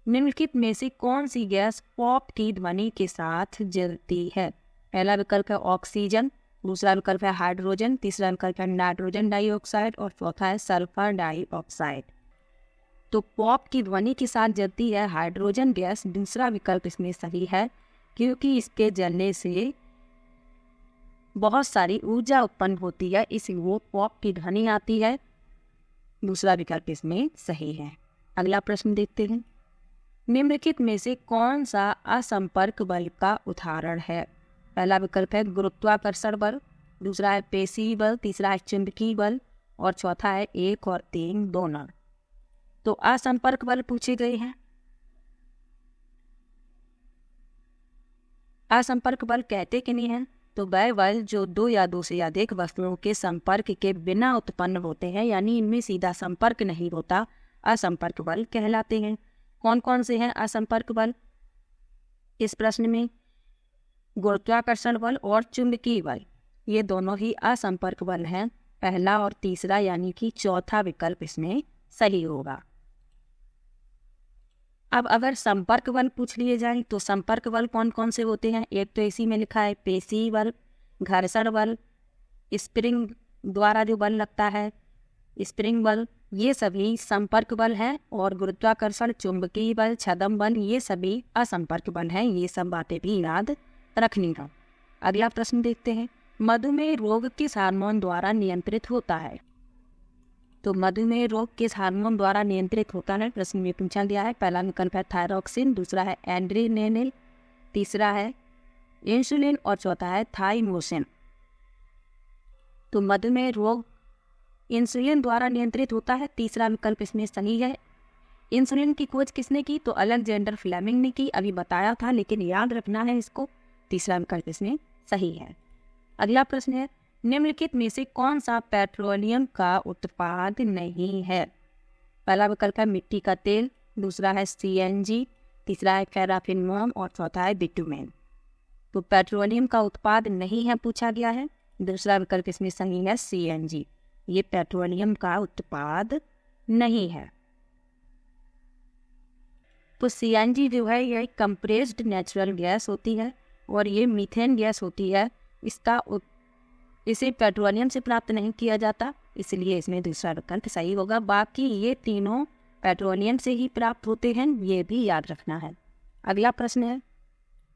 निम्नलिखित में से कौन सी गैस पॉप की ध्वनि के साथ जलती है? पहला विकल्प है ऑक्सीजन, दूसरा विकल्प है हाइड्रोजन, तीसरा विकल्प है नाइट्रोजन डाइऑक्साइड, और चौथा है सल्फर डाइऑक्साइड। तो पॉप की ध्वनि के साथ जलती है हाइड्रोजन गैस, दूसरा विकल्प इसमें सही है, क्योंकि इसके जलने से बहुत सारी ऊर्जा उत्पन्न होती है, इसलिए वो पॉप की ध्वनि आती है, दूसरा विकल्प इसमें सही है। अगला प्रश्न देखते हैं, निम्नलिखित में से कौन सा असंपर्क बल का उदाहरण है? पहला विकल्प है गुरुत्वाकर्षण बल, दूसरा है पेशी बल, तीसरा है चुंबकीय बल, और चौथा है 1 और 3 दोनों। तो असंपर्क बल पूछे गए हैं। असंपर्क बल कहते कि नहीं है? तो वह बल जो दो या दो से अधिक वस्तुओं के संपर्क के बिना उत्पन्न होते हैं, यानी इनमें सीधा संपर्क नहीं होता, असंपर्क बल कहलाते हैं। कौन कौन से हैं असंपर्क बल इस प्रश्न में? गुरुत्वाकर्षण बल और चुंबकीय बल, ये दोनों ही असंपर्क बल हैं। पहला और तीसरा यानी कि चौथा विकल्प इसमें सही होगा। अब अगर संपर्क बल पूछ लिए जाए तो संपर्क बल कौन कौन से होते हैं? एक तो इसी में लिखा है पेशी बल, घर्षण बल, स्प्रिंग द्वारा जो बल लगता है स्प्रिंग बल, ये सभी संपर्क बल हैं। और गुरुत्वाकर्षण, चुंबकीय बल, छदम बल, ये सभी असंपर्क बल हैं। ये सब बातें भी याद रखनी है। अगला प्रश्न देखते हैं, मधुमेह रोग किस हार्मोन द्वारा नियंत्रित होता है? तो मधुमेह रोग किस हार्मोन द्वारा नियंत्रित होता है प्रश्न में पूछा गया है। पहला विकल्प है थायरॉक्सिन, दूसरा है एड्रेनालिन, तीसरा है इंसुलिन और चौथा है थाइमोसिन। तो मधुमेह रोग इंसुलिन द्वारा नियंत्रित होता है, तीसरा विकल्प इसमें सही है। इंसुलिन की खोज किसने की? तो अलेक्जेंडर फ्लेमिंग ने की, अभी बताया था लेकिन याद रखना है इसको। तीसरा विकल्प इसमें सही है। अगला प्रश्न है, निम्नलिखित में से कौन सा पेट्रोलियम का उत्पाद नहीं है? पहला विकल्प है मिट्टी का तेल, दूसरा है सीएनजी, तीसरा है पैराफिन मोम और चौथा है बिटुमेन। तो पेट्रोलियम का उत्पाद नहीं है पूछा गया है। दूसरा विकल्प इसमें सही है सीएनजी, ये पेट्रोलियम का उत्पाद नहीं है। तो सीएनजी जो है यह कंप्रेस्ड नेचुरल गैस होती है और ये मीथेन गैस होती है। इसे पेट्रोलियम से प्राप्त नहीं किया जाता, इसलिए इसमें दूसरा विकल्प सही होगा। बाकी ये तीनों पेट्रोलियम से ही प्राप्त होते हैं, ये भी याद रखना है। अगला प्रश्न है,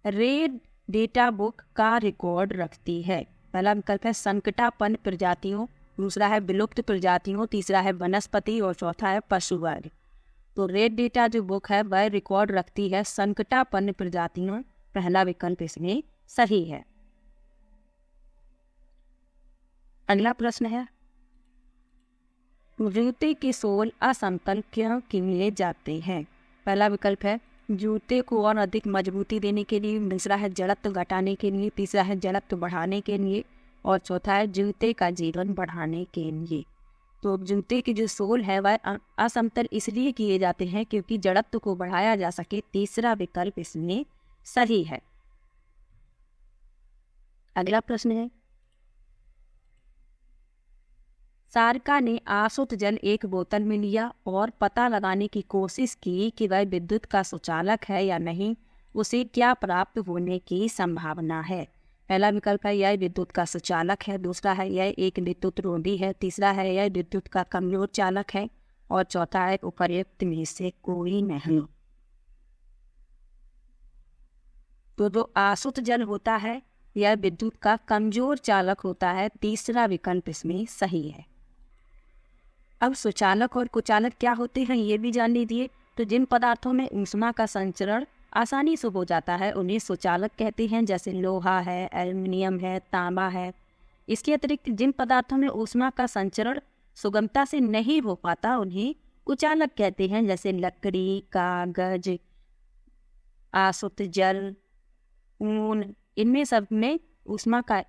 रेड डेटा बुक का रिकॉर्ड रखती है। पहला विकल्प है संकटापन्न प्रजातियों, दूसरा है विलुप्त प्रजातियों, तीसरा है वनस्पति और चौथा है पशु वर्ग। तो रेड डेटा जो बुक है वह रिकॉर्ड रखती है संकटापन्न प्रजातियों, पहला विकल्प इसमें सही है। अगला प्रश्न है, जूते के सोल असमतल क्यों किए जाते हैं? पहला विकल्प है जूते को और अधिक मजबूती देने के लिए, दूसरा है जड़त्व घटाने के लिए, तीसरा है जड़त्व बढ़ाने के लिए और चौथा है जूते का जीवन बढ़ाने के लिए। तो जूते की जो सोल है वह असमतल इसलिए किए जाते हैं क्योंकि जड़त्व को बढ़ाया जा सके, तीसरा विकल्प इसमें सही है। अगला प्रश्न है, सारिका ने आसुत जल एक बोतल में लिया और पता लगाने की कोशिश की कि वह विद्युत का सुचालक है या नहीं, उसे क्या प्राप्त होने की संभावना है? पहला विकल्प है यह विद्युत का सुचालक है, दूसरा है यह एक विद्युत रोधी है, तीसरा है यह विद्युत का कमजोर चालक है और चौथा है उपर्युक्त में से कोई नहीं। तो जो आसुत जल होता है यह विद्युत का कमजोर चालक होता है, तीसरा विकल्प इसमें सही है। अब सुचालक और कुचालक क्या होते हैं ये भी जान लीजिए। तो जिन पदार्थों में ऊष्मा का संचरण आसानी से हो जाता है उन्हें सुचालक कहते हैं, जैसे लोहा है, एल्युमिनियम है, तांबा है। इसके अतिरिक्त जिन पदार्थों में ऊष्मा का संचरण सुगमता से नहीं हो पाता उन्हें कुचालक कहते हैं, जैसे लकड़ी, कागज, आसुत जल, ऊन, इनमें सब में ऊष्मा का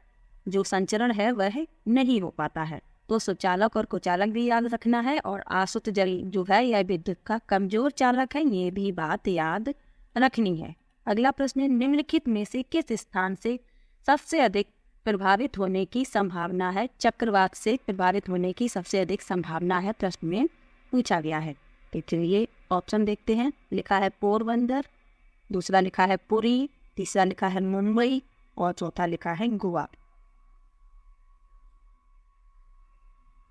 जो संचरण है वह नहीं हो पाता है। तो सुचालक और कुचालक भी याद रखना है और आसुत जल जो है यह विद्युत का कमजोर चालक है, ये भी बात याद रखनी है। अगला प्रश्न है, निम्नलिखित में से किस स्थान से सबसे अधिक प्रभावित होने की संभावना है? चक्रवात से प्रभावित होने की सबसे अधिक संभावना है प्रश्न में पूछा गया है। तो चलिए ऑप्शन देखते हैं। लिखा है पोरबंदर, दूसरा लिखा है पुरी, तीसरा लिखा है मुंबई और चौथा लिखा है गोवा।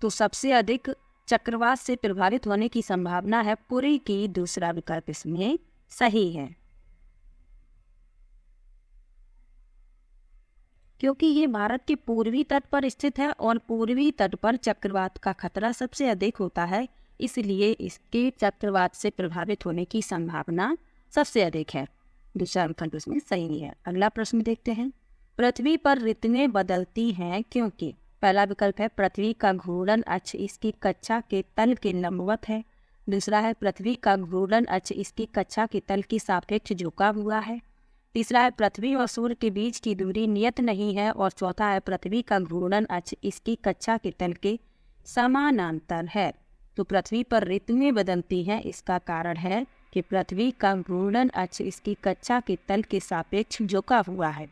तो सबसे अधिक चक्रवात से प्रभावित होने की संभावना है पुरी की, दूसरा विकल्प इसमें सही है। क्योंकि ये भारत के पूर्वी तट पर स्थित है और पूर्वी तट पर चक्रवात का खतरा सबसे अधिक होता है, इसलिए इसके चक्रवात से प्रभावित होने की संभावना सबसे अधिक है, दूसरा विकल्प इसमें सही है। अगला प्रश्न देखते हैं, पृथ्वी पर ऋतुएं बदलती हैं क्योंकि? पहला विकल्प है पृथ्वी का घूर्णन अक्ष इसकी कक्षा के तल के लंबवत है, दूसरा है पृथ्वी का घूर्णन अक्ष इसकी कक्षा के तल के सापेक्ष झुका हुआ है, तीसरा है पृथ्वी और सूर्य के बीच की दूरी नियत नहीं है, और चौथा है पृथ्वी का घूर्णन अक्ष इसकी कक्षा के तल के समानांतर है। तो पृथ्वी पर ऋतुएं बदलती हैं, इसका कारण है कि पृथ्वी का घूर्णन अक्ष इसकी कक्षा के तल के सापेक्ष झुका हुआ है।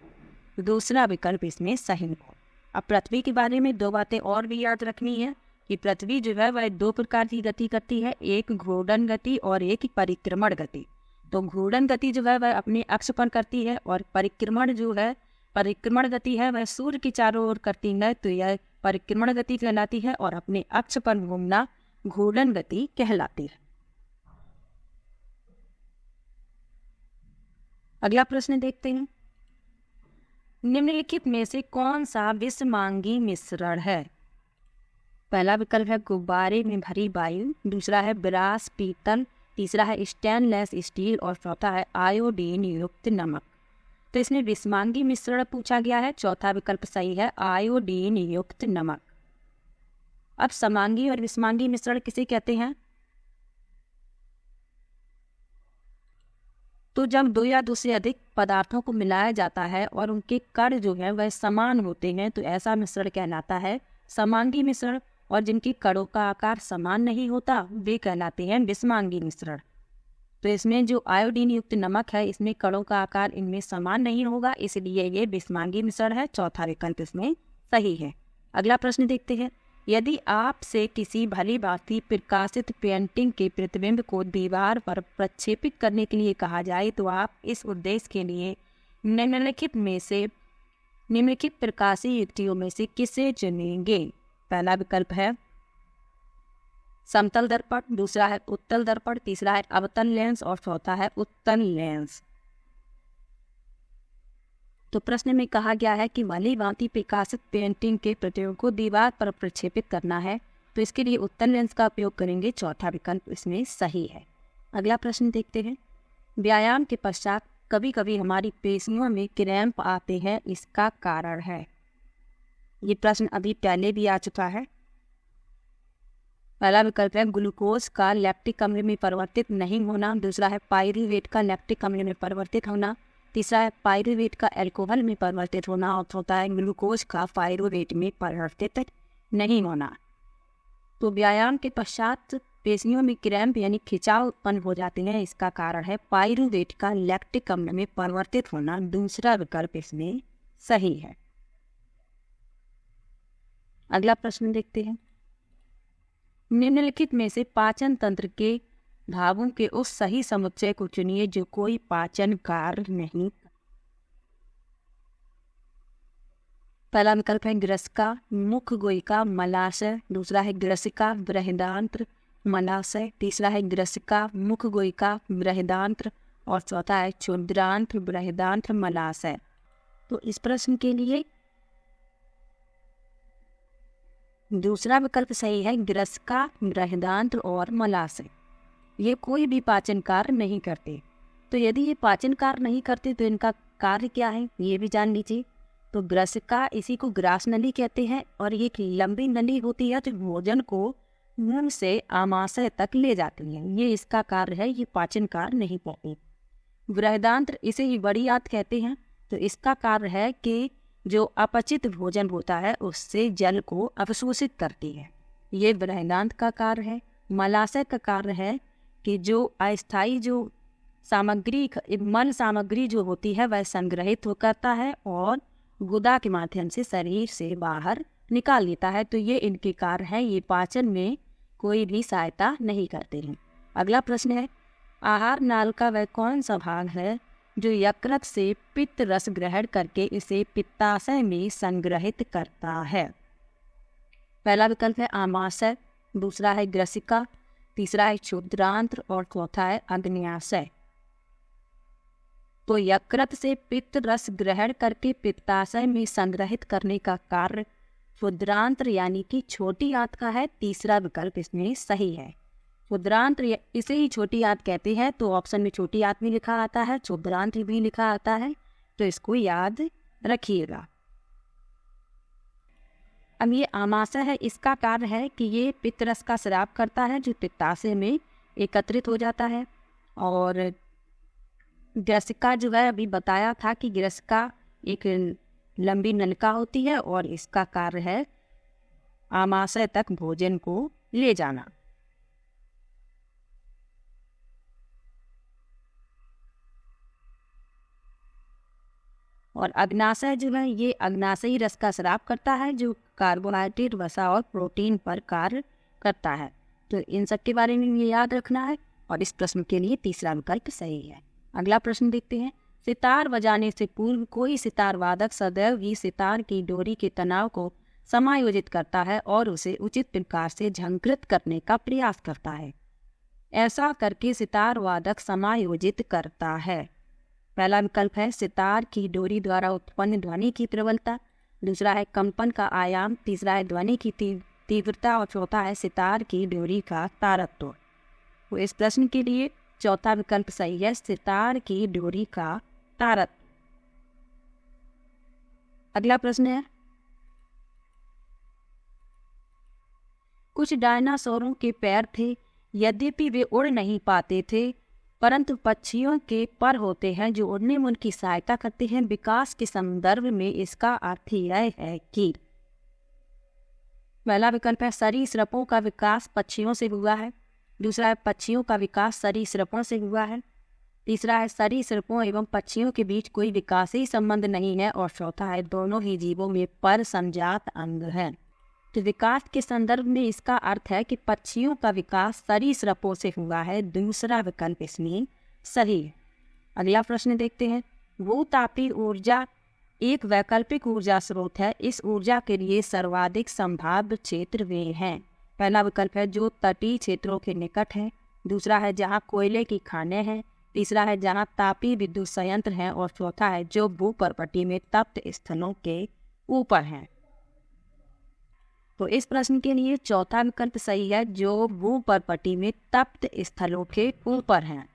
दूसरा विकल्प इसमें सही है। अब पृथ्वी के बारे में दो बातें और भी याद रखनी है कि पृथ्वी जो है वह दो प्रकार की गति करती है, एक घूर्णन गति और एक परिक्रमण गति। तो घूर्णन गति जो है वह अपने अक्ष पर करती है, और परिक्रमण गति है वह सूर्य के चारों ओर करती है, तो यह परिक्रमण गति कहलाती है, और अपने अक्ष पर घूमना घूर्णन गति कहलाती है। अगला प्रश्न देखते हैं। निम्नलिखित में से कौन सा विषमांगी मिश्रण है? पहला विकल्प है गुब्बारे में भरी वायु, दूसरा है ब्रास पीतल, तीसरा है स्टेनलेस स्टील, और चौथा है आयोडीन युक्त नमक। तो इसमें विषमांगी मिश्रण पूछा गया है, चौथा विकल्प सही है आयोडीन युक्त नमक। अब समांगी और विषमांगी मिश्रण किसे कहते हैं? तो जब दो या दो से अधिक पदार्थों को मिलाया जाता है और उनके कण जो है वह समान होते हैं, तो ऐसा मिश्रण कहलाता है समांगी मिश्रण, और जिनकी कणों का आकार समान नहीं होता वे कहलाते हैं विषमांगी मिश्रण। तो इसमें जो आयोडीन युक्त नमक है इसमें कणों का आकार इनमें समान नहीं होगा, इसलिए ये विषमांगी मिश्रण है, चौथा विकल्प इसमें सही है। अगला प्रश्न देखते हैं। यदि आपसे किसी भली भांति प्रकाशित पेंटिंग के प्रतिबिंब को दीवार पर प्रक्षेपित करने के लिए कहा जाए, तो आप इस उद्देश्य के लिए निम्नलिखित प्रकाशीय युक्तियों में से किसे चुनेंगे? पहला विकल्प है समतल दर्पण, दूसरा है उत्तल दर्पण, तीसरा है अवतल लेंस, और चौथा है उत्तल लेंस। तो प्रश्न में कहा गया है कि भली भांति प्रकाशित पेंटिंग के प्रतिबिंब को दीवार पर प्रक्षेपित करना है, तो इसके लिए उत्तल लेंस का उपयोग करेंगे, चौथा विकल्प इसमें सही है। अगला प्रश्न देखते हैं। व्यायाम के पश्चात कभी कभी हमारी पेशियों में क्रैम्प आते हैं, इसका कारण है? ये प्रश्न अभी पहले भी आ चुका है। पहला विकल्प है ग्लूकोज का लैक्टिक अम्ल में परिवर्तित नहीं होना, दूसरा है पाइरूवेट का लैक्टिक अम्ल में परिवर्तित होना, तीसरा है पाइरूवेट का अल्कोहल में परिवर्तित होना, और चौथा है ग्लूकोज का पाइरूवेट में परिवर्तित नहीं होना। तो व्यायाम के पश्चात पेशियों में क्रैम्प यानी खिंचाव उत्पन्न हो जाते हैं, इसका कारण है पाइरूवेट का लैक्टिक अम्ल में परिवर्तित होना, दूसरा विकल्प इसमें सही है। अगला प्रश्न देखते हैं। निम्नलिखित में से पाचन तंत्र के भावों के उस सही समुच्चय को चुनिए जो कोई पाचन कार्य नहीं। पहला विकल्प है ग्रसिका, मुख गोयिका, मलाशय, दूसरा है ग्रसिका, बृहदांत्र, मलाशय, तीसरा है ग्रसिका, मुख गोयिका, बृहदांत्र, और चौथा है क्षुद्रांत्र, बृहदांत्र, मलाशय। तो इस प्रश्न के लिए दूसरा विकल्प सही है ग्रसिका, बृहदांत्र और मलाशय। ये कोई भी पाचन कार्य नहीं करते। तो यदि ये पाचन कार्य नहीं करते तो इनका कार्य क्या है ये भी जान लीजिए। तो ग्रसिका, इसी को ग्रास नली कहते हैं, और ये एक लंबी नली होती है जो भोजन को मुंह से आमाशय तक ले जाती है, ये इसका कार्य है, ये पाचन कार्य नहीं करती। बृहदांत्र, इसे ही बड़ी आंत कहते हैं, तो इसका कार्य है कि जो अपचित भोजन होता है उससे जल को अवशोषित करती है, ये बृहदांत का कार्य है। मलाशय का कार्य है कि जो अस्थायी जो सामग्री, मल सामग्री जो होती है वह संग्रहित हो करता है और गुदा के माध्यम से शरीर से बाहर निकाल लेता है, तो ये इनके कार्य है, ये पाचन में कोई भी सहायता नहीं करते हैं। अगला प्रश्न है, आहार नाल का वह कौन सा भाग है जो यकृत से पित्त रस ग्रहण करके इसे पित्ताशय में संग्रहित करता है? पहला विकल्प है आमाशय, दूसरा है ग्रसिका, तीसरा है क्षुद्रांत्र, और चौथा है अग्न्याशय। तो यकृत से पित्त रस ग्रहण करके पित्ताशय में संग्रहित करने का कार्य क्षुद्रांत्र यानी कि छोटी आंत का है, तीसरा विकल्प इसमें सही है। क्षुद्रांत्र इसे ही छोटी आंत कहते हैं, तो ऑप्शन में छोटी आंत भी लिखा आता है, क्षुद्रांत्र भी लिखा आता है, तो इसको याद रखिएगा। अब ये आमाशय है, इसका कार्य है कि ये पित्त रस का स्राव करता है जो पित्ताशय में एकत्रित हो जाता है, और ग्रसिका जो है अभी बताया था कि ग्रसिका एक लंबी नलिका होती है और इसका कार्य है आमाशय तक भोजन को ले जाना। और अग्नाशय जो है ये अग्नाशयी रस का स्राव करता है जो कार्बोहाइड्रेट, वसा और प्रोटीन पर कार्य करता है। तो इन सब के बारे में ये याद रखना है और इस प्रश्न के लिए तीसरा विकल्प सही है। अगला प्रश्न देखते हैं। सितार बजाने से पूर्व कोई सितार वादक सदैव ही सितार की डोरी के तनाव को समायोजित करता है और उसे उचित प्रकार से झंकृत करने का प्रयास करता है। ऐसा करके सितार वादक समायोजित करता है। पहला विकल्प है सितार की डोरी द्वारा उत्पन्न ध्वनि की प्रबलता, दूसरा है कंपन का आयाम, तीसरा है ध्वनि की तीव्रता और चौथा है सितार की डोरी का तारत्व। तो इस प्रश्न के लिए चौथा विकल्प सही है, सितार की डोरी का तारत्व। अगला प्रश्न है, कुछ डायनासोरों के पैर थे, यद्यपि वे उड़ नहीं पाते थे, परंतु पक्षियों के पर होते हैं जो उड़ने में उनकी सहायता करते हैं। विकास के संदर्भ में इसका अर्थ यह है कि पहला विकल्प है सरीसृपों का विकास पक्षियों से हुआ है, दूसरा है पक्षियों का विकास सरीसृपों से हुआ है, तीसरा है सरीसृपों एवं पक्षियों के बीच कोई विकासी संबंध नहीं है और चौथा है दोनों ही जीवों में पर संजात अंग है। तो विकास के संदर्भ में इसका अर्थ है कि पक्षियों का विकास सरीसृपों से हुआ है। दूसरा विकल्प इसमें सही है। अगला प्रश्न देखते हैं। भूतापीय ऊर्जा एक वैकल्पिक ऊर्जा स्रोत है। इस ऊर्जा के लिए सर्वाधिक संभाव्य क्षेत्र वे हैं। पहला विकल्प है जो तटीय क्षेत्रों के निकट है, दूसरा है जहाँ कोयले की खानें हैं, तीसरा है जहाँ तापीय विद्युत संयंत्र हैं और चौथा है जो भूपर्पटी में तप्त स्थलों के ऊपर हैं। तो इस प्रश्न के लिए चौथा विकल्प सही है जो भूपर्पटी में तप्त स्थलों के ऊपर हैं।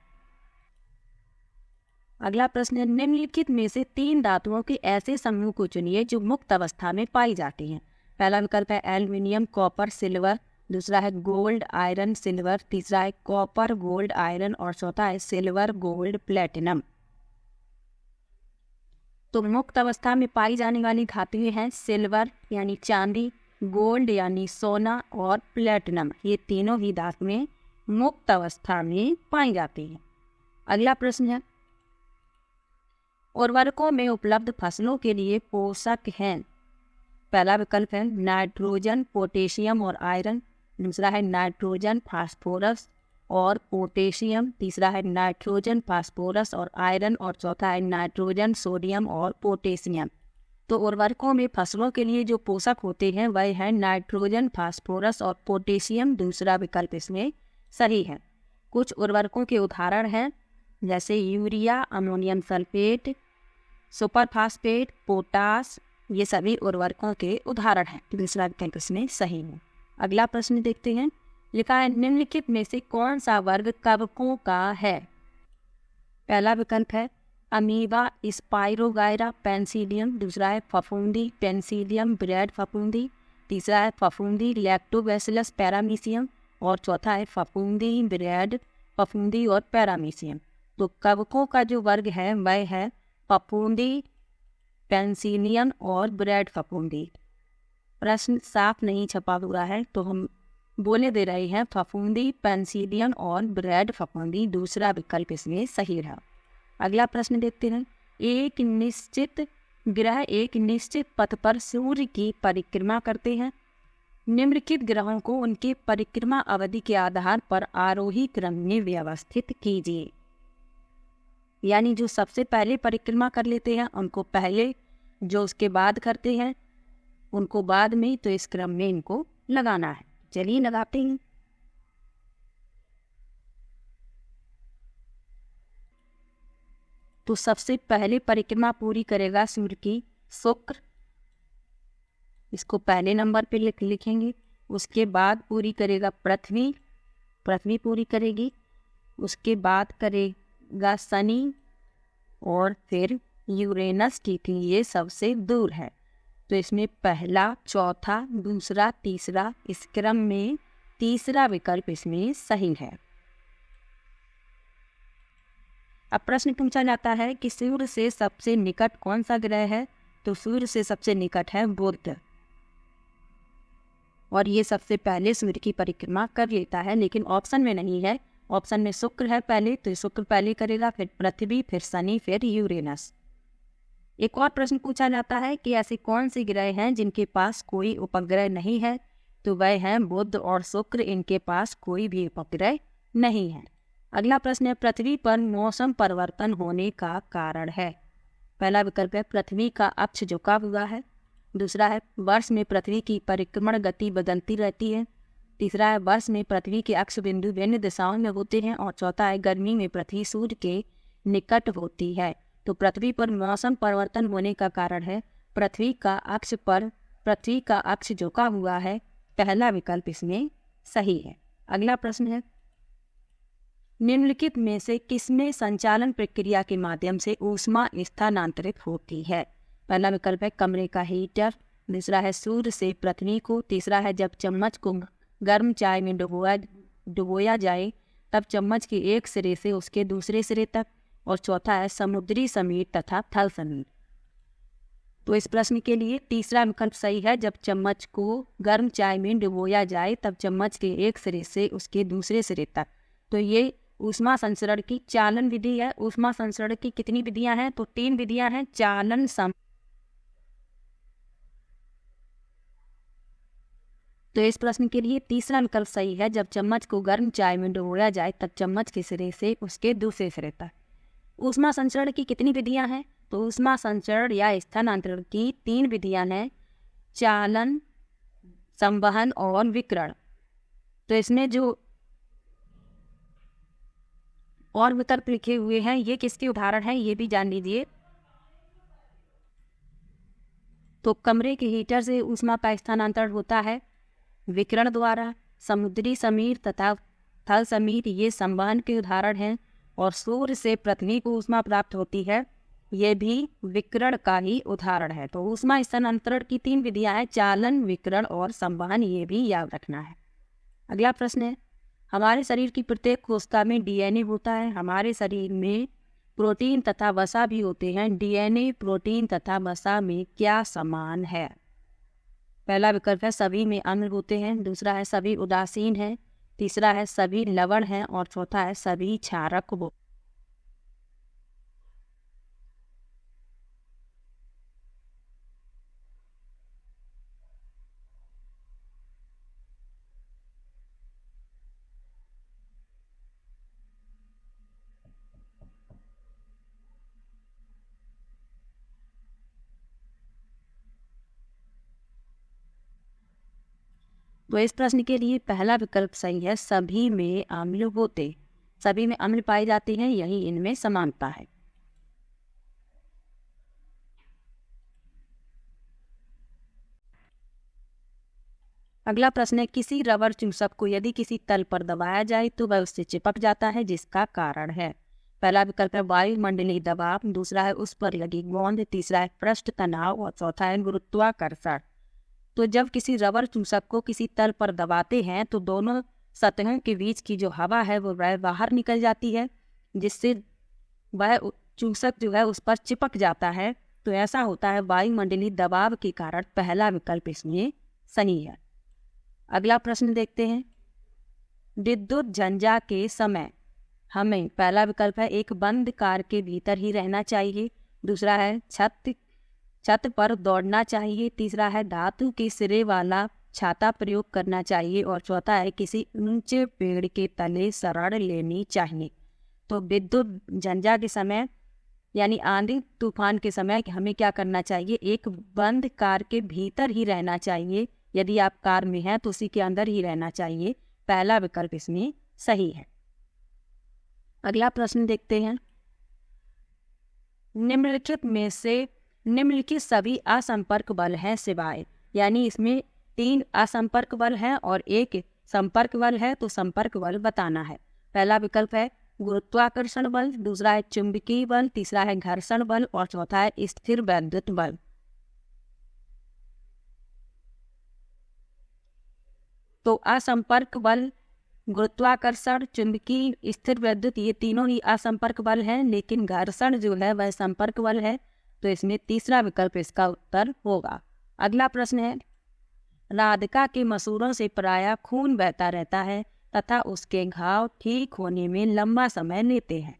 अगला प्रश्न है, निम्नलिखित में से 3 धातुओं के ऐसे समूह को चुनिए जो मुक्त अवस्था में पाई जाती हैं। पहला विकल्प है एल्युमिनियम, कॉपर, सिल्वर, दूसरा है गोल्ड, आयरन, सिल्वर, तीसरा है कॉपर, गोल्ड, आयरन और चौथा है सिल्वर, गोल्ड, प्लेटिनम। तो मुक्त अवस्था में पाई जाने वाली धातुएं हैं सिल्वर यानी चांदी, गोल्ड यानी सोना और प्लेटिनम। ये तीनों ही धातुएं मुक्त अवस्था में पाई जाती हैं। अगला प्रश्न है, उर्वरकों में उपलब्ध फसलों के लिए पोषक हैं। पहला विकल्प है नाइट्रोजन, पोटेशियम और आयरन, दूसरा है नाइट्रोजन, फास्फोरस और पोटेशियम, तीसरा है नाइट्रोजन, फास्फोरस और आयरन और चौथा है नाइट्रोजन, सोडियम और पोटेशियम। तो उर्वरकों में फसलों के लिए जो पोषक होते हैं वह है नाइट्रोजन, फास्फोरस और पोटेशियम। दूसरा विकल्प इसमें सही है। कुछ उर्वरकों के उदाहरण हैं जैसे urea, ammonium sulphate, super phosphate, potash, ये सभी उर्वरकों के उदाहरण हैं। दूसरा विकल्प इसमें सही है। अगला प्रश्न देखते हैं। लिखा है निम्नलिखित में से कौन सा वर्ग कवकों का है। पहला विकल्प है अमीबा, स्पाइरोगायरा, पेंसिलियम, दूसरा है फफूंदी, पेंसिलियम, ब्रेड फफूंदी, तीसरा है फफूंदी, लैक्टोबैसिलस पैरामीशियम और चौथा है फफूंदी, ब्रेड फफूंदी और पैरामीशियम। तो कवकों का जो वर्ग है वह है फफूंदी, पेंसिलियम और ब्रेड फफूंदी। प्रश्न साफ नहीं छपा हुआ है तो हम बोले दे रहे हैं फफूंदी, पेंसिलियम और ब्रेड फफूंदी। दूसरा विकल्प इसमें सही रहा। अगला प्रश्न देखते हैं। एक निश्चित ग्रह एक निश्चित पथ पर सूर्य की परिक्रमा करते हैं। निम्नलिखित ग्रहों को उनकी परिक्रमा अवधि के आधार पर आरोही क्रम में व्यवस्थित कीजिए। यानी जो सबसे पहले परिक्रमा कर लेते हैं उनको पहले, जो उसके बाद करते हैं उनको बाद में, तो इस क्रम में इनको लगाना है। चलिए लगाते हैं। तो सबसे पहले परिक्रमा पूरी करेगा सूर्य की शुक्र, इसको पहले नंबर पे लिखेंगे। उसके बाद पूरी करेगा पृथ्वी, पृथ्वी पूरी करेगी। उसके बाद करेगा शनि और फिर यूरेनस, क्योंकि ये सबसे दूर है। तो इसमें पहला, चौथा, दूसरा, तीसरा, इस क्रम में तीसरा विकल्प इसमें सही है। अब प्रश्न पूछा जाता है कि सूर्य से सबसे निकट कौन सा ग्रह है, तो सूर्य से सबसे निकट है बुध, और ये सबसे पहले सूर्य की परिक्रमा कर लेता है, लेकिन ऑप्शन में नहीं है। ऑप्शन में शुक्र है पहले, तो शुक्र पहले करेगा, फिर पृथ्वी, फिर शनि, फिर यूरेनस। एक और प्रश्न पूछा जाता है कि ऐसे कौन से ग्रह हैं जिनके पास कोई उपग्रह नहीं है, तो वह हैं बुध और शुक्र, इनके पास कोई भी उपग्रह नहीं है। अगला प्रश्न है पृथ्वी पर मौसम परिवर्तन होने का कारण है। पहला विकल्प है पृथ्वी का अक्ष झुका हुआ है, दूसरा है वर्ष में पृथ्वी की परिक्रमण गति बदलती रहती है, तीसरा है वर्ष में पृथ्वी के अक्ष बिंदु विभिन्न दिशाओं में होते हैं, और चौथा है गर्मी में पृथ्वी सूर्य के निकट होती है। तो पृथ्वी पर मौसम परिवर्तन होने का कारण है पृथ्वी का अक्ष झुका हुआ है। पहला विकल्प इसमें सही है। अगला प्रश्न है निम्नलिखित में से किसमें संचालन प्रक्रिया के माध्यम से ऊष्मा स्थानांतरित होती है। पहला विकल्प है कमरे का हीटर, दूसरा है सूर्य से पृथ्वी को, तीसरा है जब चम्मच को गर्म चाय में डुबोया जाए तब चम्मच के एक सिरे से उसके दूसरे सिरे तक, और चौथा है समुद्री समीर तथा थल समीर। तो इस प्रश्न के लिए तीसरा विकल्प सही है, जब चम्मच को गर्म चाय में डुबोया जाए तब चम्मच के एक सिरे से उसके दूसरे सिरे तक। तो ये ऊष्मा संचरण की चालन विधि है। ऊष्मा संचरण की कितनी विधियां हैं, तो 3 विधियां हैं। चालन तो इस प्रश्न के लिए तीसरा विकल्प सही है, जब चम्मच को गर्म चाय में डुबोया जाए तब चम्मच के सिरे से उसके दूसरे सिरे तक। ऊष्मा संचरण की कितनी विधियां हैं, तो ऊष्मा संचरण या स्थानांतरण की 3 विधियां हैं, चालन, संवहन और विकिरण। तो इसमें जो और विकल्प लिखे हुए हैं ये किसके उदाहरण हैं, ये भी जान लीजिए। तो कमरे के हीटर से ऊष्मा का स्थानांतरण होता है विकिरण द्वारा, समुद्री समीर तथा थल समीर ये संवहन के उदाहरण हैं, और सूर्य से पृथ्वी को ऊष्मा प्राप्त होती है, ये भी विकिरण का ही उदाहरण है। तो ऊष्मा स्थानांतरण की 3 विधियां हैं, चालन, विकिरण और संवहन, ये भी याद रखना है। अगला प्रश्न है हमारे शरीर की प्रत्येक कोशिका में डीएनए होता है। हमारे शरीर में प्रोटीन तथा वसा भी होते हैं। डीएनए, प्रोटीन तथा वसा में क्या समान है। पहला विकल्प है सभी में अम्ल होते हैं, दूसरा है सभी उदासीन हैं, तीसरा है सभी लवण हैं, और चौथा है सभी क्षारक हो। तो इस प्रश्न के लिए पहला विकल्प सही है, सभी में अम्ल होते। सभी में अम्ल पाए जाते हैं, यही इनमें समानता है। अगला प्रश्न है किसी रबर चूसक को यदि किसी तल पर दबाया जाए तो वह उससे चिपक जाता है, जिसका कारण है। पहला विकल्प है वायुमंडलीय दबाव, दूसरा है उस पर लगी गोंद, तीसरा है पृष्ठ तनाव, और चौथा है गुरुत्वाकर्षण। तो जब किसी रबर चूसक को किसी तल पर दबाते हैं तो दोनों सतहों के बीच की जो हवा है वो बाहर निकल जाती है, जिससे वह चूसक जो है उस पर चिपक जाता है। तो ऐसा होता है वायुमंडलीय दबाव के कारण। पहला विकल्प इसमें सही है। अगला प्रश्न देखते हैं विद्युत झंझा के समय हमें, पहला विकल्प है एक बंद कार के भीतर ही रहना चाहिए, दूसरा है छत पर दौड़ना चाहिए, तीसरा है धातु के सिरे वाला छाता प्रयोग करना चाहिए, और चौथा है किसी ऊंचे पेड़ के तले शरण लेनी चाहिए। तो विद्युत झंझा के समय यानी आंधी तूफान के समय हमें क्या करना चाहिए, एक बंद कार के भीतर ही रहना चाहिए। यदि आप कार में हैं तो उसी के अंदर ही रहना चाहिए। पहला विकल्प इसमें सही है। अगला प्रश्न देखते हैं निम्नलिखित सभी असंपर्क बल हैं सिवाय, यानी इसमें 3 असंपर्क बल हैं और 1 संपर्क बल है, तो संपर्क बल बताना है। पहला विकल्प है गुरुत्वाकर्षण बल, दूसरा है चुंबकीय बल, तीसरा है घर्षण बल, और चौथा है स्थिर वैद्युत बल। तो असंपर्क बल गुरुत्वाकर्षण, चुंबकीय, स्थिर विद्युत, ये तीनों ही असंपर्क बल हैं, लेकिन घर्षण जो है वह संपर्क बल है। तो इसमें तीसरा विकल्प इसका उत्तर होगा। अगला प्रश्न है, राधिका के मसूड़ों से प्रायः खून बहता रहता है तथा उसके घाव ठीक होने में लंबा समय लेते हैं।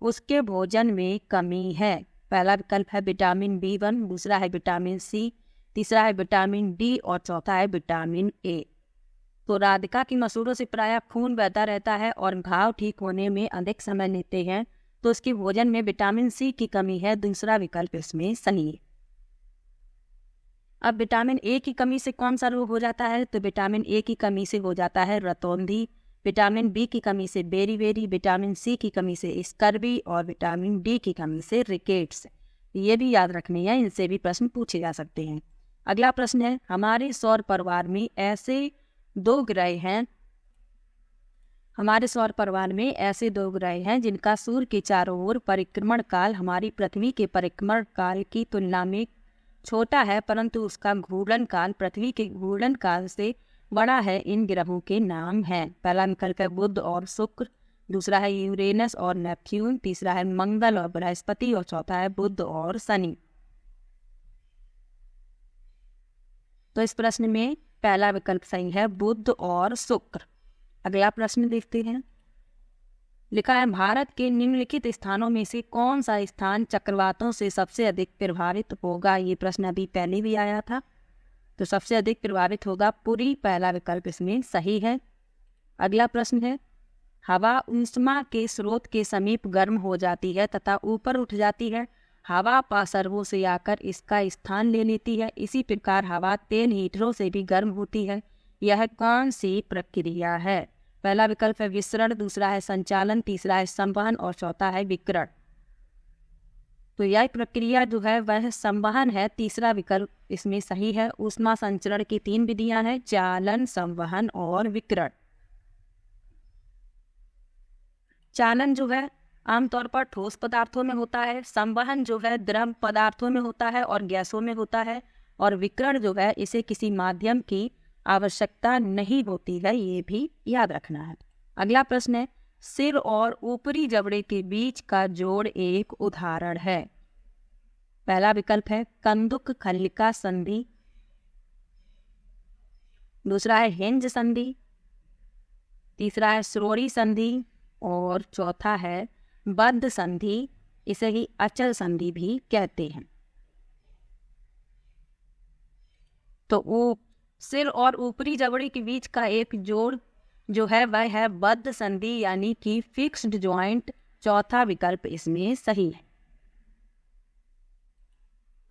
उसके भोजन में कमी है। पहला विकल्प है विटामिन B1, दूसरा है विटामिन C, तीसरा है विटामिन D और चौथा है विटामिन A। तो राधिका की मसूड़ों से प्रायः खून बहता रहता है और घाव ठीक होने में अधिक समय लेते हैं, तो उसके भोजन में विटामिन C की कमी है। दूसरा विकल्प इसमें सही है। अब विटामिन A की कमी से कौन सा रोग हो जाता है? तो विटामिन A की कमी से हो जाता है रतौंधी, विटामिन B की कमी से बेरी, विटामिन C की कमी से स्कर्वी और विटामिन D की कमी से रिकेट्स। ये भी याद रखने हैं, इनसे भी प्रश्न पूछे जा सकते हैं। अगला प्रश्न है, हमारे सौर परिवार में ऐसे दो ग्रह हैं जिनका सूर्य के चारों ओर परिक्रमण काल हमारी पृथ्वी के परिक्रमण काल की तुलना में छोटा है, परंतु उसका घूर्णन काल पृथ्वी के घूर्णन काल से बड़ा है। इन ग्रहों के नाम हैं। पहला विकल्प है बुध और शुक्र, दूसरा है यूरेनस और नेपच्यून, तीसरा है मंगल और बृहस्पति और चौथा है बुध और शनि। तो इस प्रश्न में पहला विकल्प सही है, बुध और शुक्र। अगला प्रश्न देखते हैं। लिखा है, भारत के निम्नलिखित स्थानों में से कौन सा स्थान चक्रवातों से सबसे अधिक प्रभावित होगा? ये प्रश्न अभी पहले भी आया था। तो सबसे अधिक प्रभावित होगा पुरी। पहला विकल्प इसमें सही है। अगला प्रश्न है, हवा ऊष्मा के स्रोत के समीप गर्म हो जाती है तथा ऊपर उठ जाती है। हवा पार्श्वों से आकर इसका स्थान ले लेती है। इसी प्रकार हवा तेल हीटरों से भी गर्म होती है। यह कौन सी प्रक्रिया है? पहला विकल्प है विसरण, दूसरा है संचालन, तीसरा है संवहन और चौथा है विकिरण। तो यह प्रक्रिया जो है वह संवहन है। तीसरा विकल्प इसमें सही है। ऊष्मा संचरण की 3 विधियां हैं, चालन, संवहन और विकिरण। चालन जो है आमतौर पर ठोस पदार्थों में होता है, संवहन जो है द्रव पदार्थों में होता है और गैसों में होता है, और विकिरण जो है इसे किसी माध्यम की आवश्यकता नहीं होती है। ये भी याद रखना है। अगला प्रश्न है, सिर और ऊपरी जबड़े के बीच का जोड़ एक उदाहरण है। पहला विकल्प है कंदुक खलिका संधि, दूसरा है हिंज संधि, तीसरा है श्रोणी संधि और चौथा है बद्ध संधि। इसे ही अचल संधि भी कहते हैं। तो वो सिर और ऊपरी जबड़े के बीच का एक जोड़ जो है वह है बद्ध संधि, यानी कि फिक्स्ड जॉइंट। चौथा विकल्प इसमें सही है।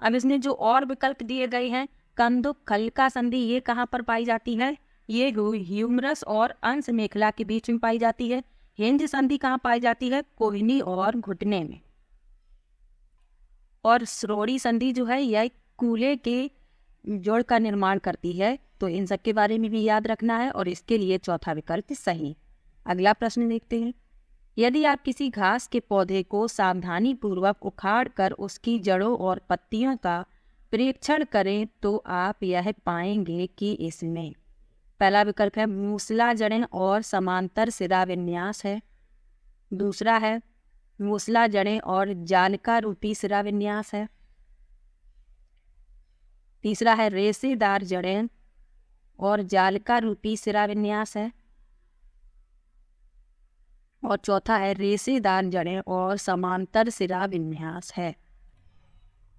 अब इसमें जो और विकल्प दिए गए हैं, कंदुक खलिका संधि, ये कहाँ पर पाई जाती है? ये ह्यूमरस और अंश मेखला के बीच में पाई जाती है। हिंज संधि कहाँ पाई जाती है? कोहनी और घुटने में। और श्रोणी संधि जो है यह कूल्हे के जोड़ का निर्माण करती है। तो इन सब के बारे में भी याद रखना है और इसके लिए चौथा विकल्प सही। अगला प्रश्न देखते हैं। यदि आप किसी घास के पौधे को सावधानी पूर्वक उखाड़ कर उसकी जड़ों और पत्तियों का परीक्षण करें तो आप यह पाएंगे कि इसमें पहला विकल्प है मूसला जड़ें और समांतर सिरा विन्यास है, दूसरा है मूसला जड़ें और जालिका रूपी सिरा विन्यास है, तीसरा है रेशेदार जड़ें और जालिका रूपी सिरा विन्यास है, और चौथा है रेशेदार जड़ें और समांतर सिरा विन्यास है।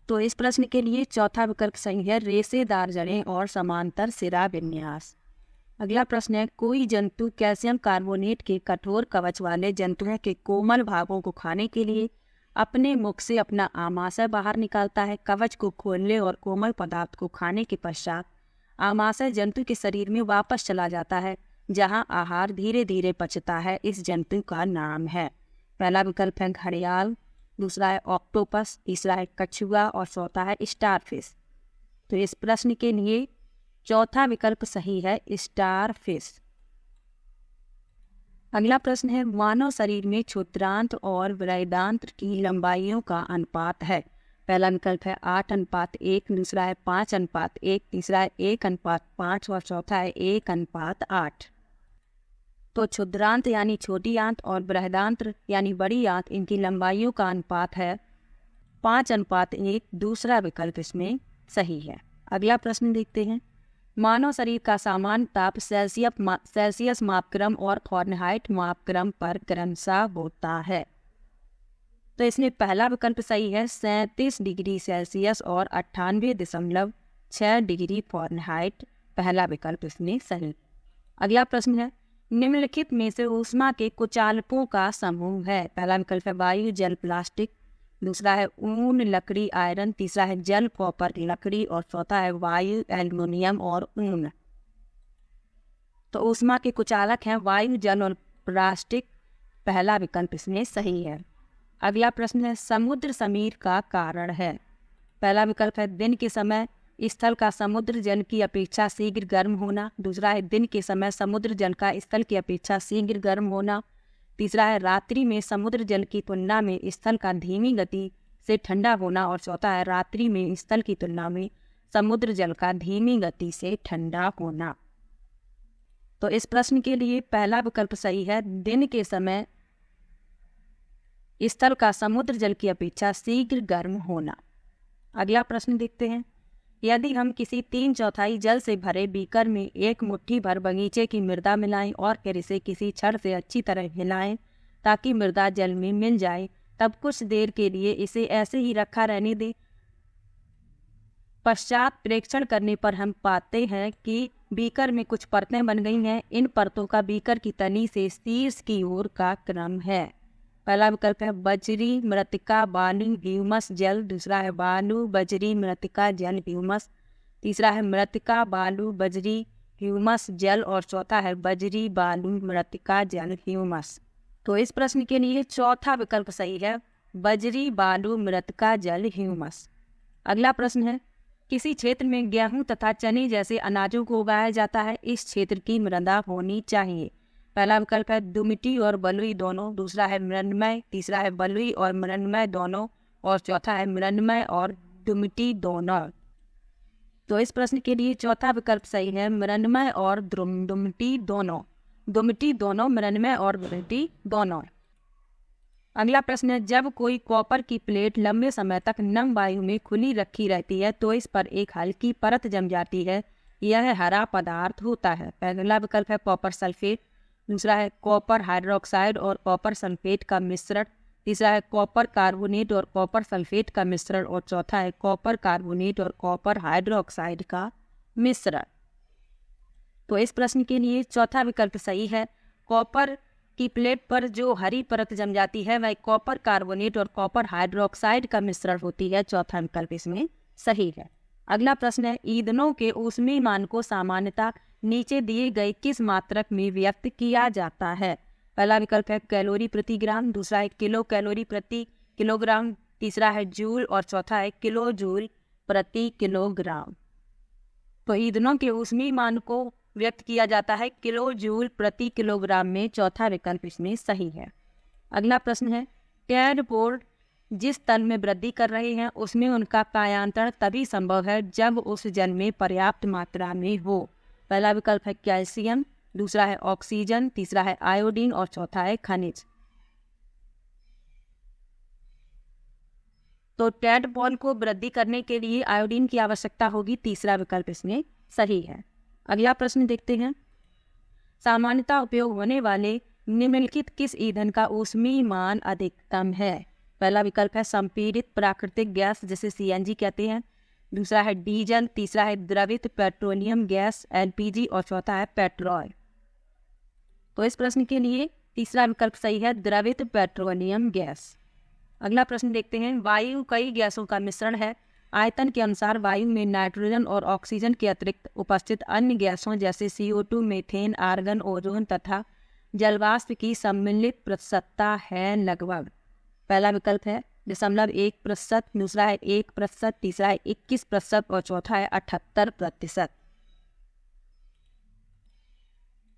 तो इस प्रश्न के लिए चौथा विकल्प सही है, रेशेदार जड़ें और समांतर सिरा विन्यास। अगला प्रश्न है, कोई जंतु कैल्शियम कार्बोनेट के कठोर कवच वाले जंतुओं के कोमल भागों को खाने के लिए अपने मुख से अपना आमाशय बाहर निकालता है। कवच को खोलने और कोमल पदार्थ को खाने के पश्चात आमाशय जंतु के शरीर में वापस चला जाता है, जहां आहार धीरे धीरे पचता है। इस जंतु का नाम है, पहला विकल्प है घड़ियाल, दूसरा है ऑक्टोपस, तीसरा है कछुआ और चौथा है स्टारफिश। तो इस प्रश्न के लिए चौथा विकल्प सही है, स्टारफिश। अगला प्रश्न है, मानव शरीर में क्षुद्रांत और बृहदांत्र की लंबाइयों का अनुपात है। पहला विकल्प है 8:1, दूसरा है 5:1, तीसरा है 1:5 और चौथा है 1:8। तो क्षुद्रांत यानी छोटी आंत और बृहदांत्र यानी बड़ी आंत, इनकी लंबाइयों का अनुपात है 5:1। दूसरा विकल्प इसमें सही है। अगला प्रश्न देखते हैं। मानव शरीर का सामान्य ताप सेल्सियस मापक्रम और फ़ारेनहाइट मापक्रम पर क्रमशः होता है। तो इसमें पहला विकल्प सही है, 37 डिग्री सेल्सियस और 98.6 डिग्री फ़ारेनहाइट। पहला विकल्प इसमें सही। अगला प्रश्न है, निम्नलिखित में से ऊष्मा के कुचालकों का समूह है। पहला विकल्प है वायु, जल, प्लास्टिक। दूसरा है ऊन, लकड़ी, आयरन। तीसरा है जल, कॉपर, लकड़ी। और चौथा है वायु, एल्युमिनियम और ऊन। तो ऊष्मा के कुचालक हैं वायु, जल और प्लास्टिक। पहला विकल्प इसमें सही है। अगला प्रश्न है, समुद्र समीर का कारण है। पहला विकल्प है दिन के समय स्थल का समुद्र जल की अपेक्षा शीघ्र गर्म होना। दूसरा है दिन के समय समुद्र जल का स्थल की अपेक्षा शीघ्र गर्म होना। तीसरा है रात्रि में समुद्र जल की तुलना में स्थल का धीमी गति से ठंडा होना। और चौथा है रात्रि में स्थल की तुलना में समुद्र जल का धीमी गति से ठंडा होना। तो इस प्रश्न के लिए पहला विकल्प सही है, दिन के समय स्थल का समुद्र जल की अपेक्षा शीघ्र गर्म होना। अगला प्रश्न देखते हैं। यदि हम किसी 3/4 जल से भरे बीकर में एक मुट्ठी भर बगीचे की मृदा मिलाएं और फिर इसे किसी छड़ से अच्छी तरह हिलाएं ताकि मृदा जल में मिल जाए, तब कुछ देर के लिए इसे ऐसे ही रखा रहने दें। पश्चात प्रेक्षण करने पर हम पाते हैं कि बीकर में कुछ परतें बन गई हैं। इन परतों का बीकर की तनी से शीर्ष की ओर का क्रम है। पहला विकल्प है बजरी, मृत्तिका, बालू, ह्यूमस, जल। दूसरा है बालू, बजरी, मृत्तिका, जल, ह्यूमस। तीसरा है मृत्तिका, बालू, बजरी, ह्यूमस, जल। और चौथा है बजरी, बालू, मृत्तिका, जल, ह्यूमस। तो इस प्रश्न के लिए चौथा विकल्प सही है, बजरी, बालू, मृत्तिका, जल, ह्यूमस। अगला प्रश्न है, किसी क्षेत्र में गेहूं तथा चने जैसे अनाजों को उगाया जाता है, इस क्षेत्र की मृदा होनी चाहिए। पहला विकल्प है दुमिटी और बलुई दोनों। दूसरा है मृण्मय। तीसरा है बलुई और मृण्मय दोनों। और चौथा है मृण्मय और दुमिटी दोनों। तो इस प्रश्न के लिए चौथा विकल्प सही है, मृण्मय और दुमिटी दोनों। दुमिटी दोनों, मृण्मय और दुमिटी दोनों। अगला प्रश्न है, जब कोई कॉपर की प्लेट लंबे समय तक नम वायु में खुली रखी रहती है तो इस पर एक हल्की परत जम जाती है, यह हरा पदार्थ होता है। पहला विकल्प है कॉपर सल्फेट। दूसरा है कॉपर हाइड्रोक्साइड और कॉपर सल्फेट का मिश्रण। तीसरा है कॉपर कार्बोनेट और कॉपर सल्फेट का मिश्रण। और चौथा है कॉपर कार्बोनेट और कॉपर हाइड्रोक्साइड का मिश्रण। तो इस प्रश्न के लिए चौथा विकल्प सही है, कॉपर की प्लेट पर जो हरी परत जम जाती है वह कॉपर कार्बोनेट और कॉपर हाइड्रोक्साइड का मिश्रण होती है। चौथा विकल्प इसमें सही है। अगला प्रश्न है, ईंधनों के ऊष्मीय मान को सामान्यतः नीचे दिए गए किस मात्रक में व्यक्त किया जाता है। पहला विकल्प है कैलोरी प्रति ग्राम। दूसरा है किलो कैलोरी प्रति किलोग्राम। तीसरा है जूल। और चौथा है किलो जूल प्रति किलोग्राम। तो ईंधनों के ऊष्मीय मान को व्यक्त किया जाता है किलो जूल प्रति किलोग्राम में। चौथा विकल्प इसमें सही है। अगला प्रश्न है, टैडपोड जिस तल में वृद्धि कर रहे हैं उसमें उनका कायांतरण तभी संभव है जब उस जल में पर्याप्त मात्रा में हो। पहला विकल्प है कैल्शियम। दूसरा है ऑक्सीजन। तीसरा है आयोडीन। और चौथा है खनिज। तो टैडपोल को वृद्धि करने के लिए आयोडीन की आवश्यकता होगी। तीसरा विकल्प इसमें सही है। अगला प्रश्न देखते हैं, सामान्यतः उपयोग होने वाले निम्नलिखित किस ईंधन का ऊष्मीय मान अधिकतम है। पहला विकल्प है संपीड़ित प्राकृतिक गैस जिसे सीएनजी कहते हैं। दूसरा है डीजल। तीसरा है द्रवित पेट्रोलियम गैस एलपीजी। और चौथा है पेट्रोल। तो इस प्रश्न के लिए तीसरा विकल्प सही है, द्रवित पेट्रोलियम गैस। अगला प्रश्न देखते हैं, वायु कई गैसों का मिश्रण है। आयतन के अनुसार वायु में नाइट्रोजन और ऑक्सीजन के अतिरिक्त उपस्थित अन्य गैसों जैसे CO2, मीथेन, आर्गन, ओजोन तथा जलवाष्प की सम्मिलित प्रतिशतता है लगभग। पहला विकल्प है 0.1%। दूसरा है 1%। तीसरा है 21%। और चौथा है 78%।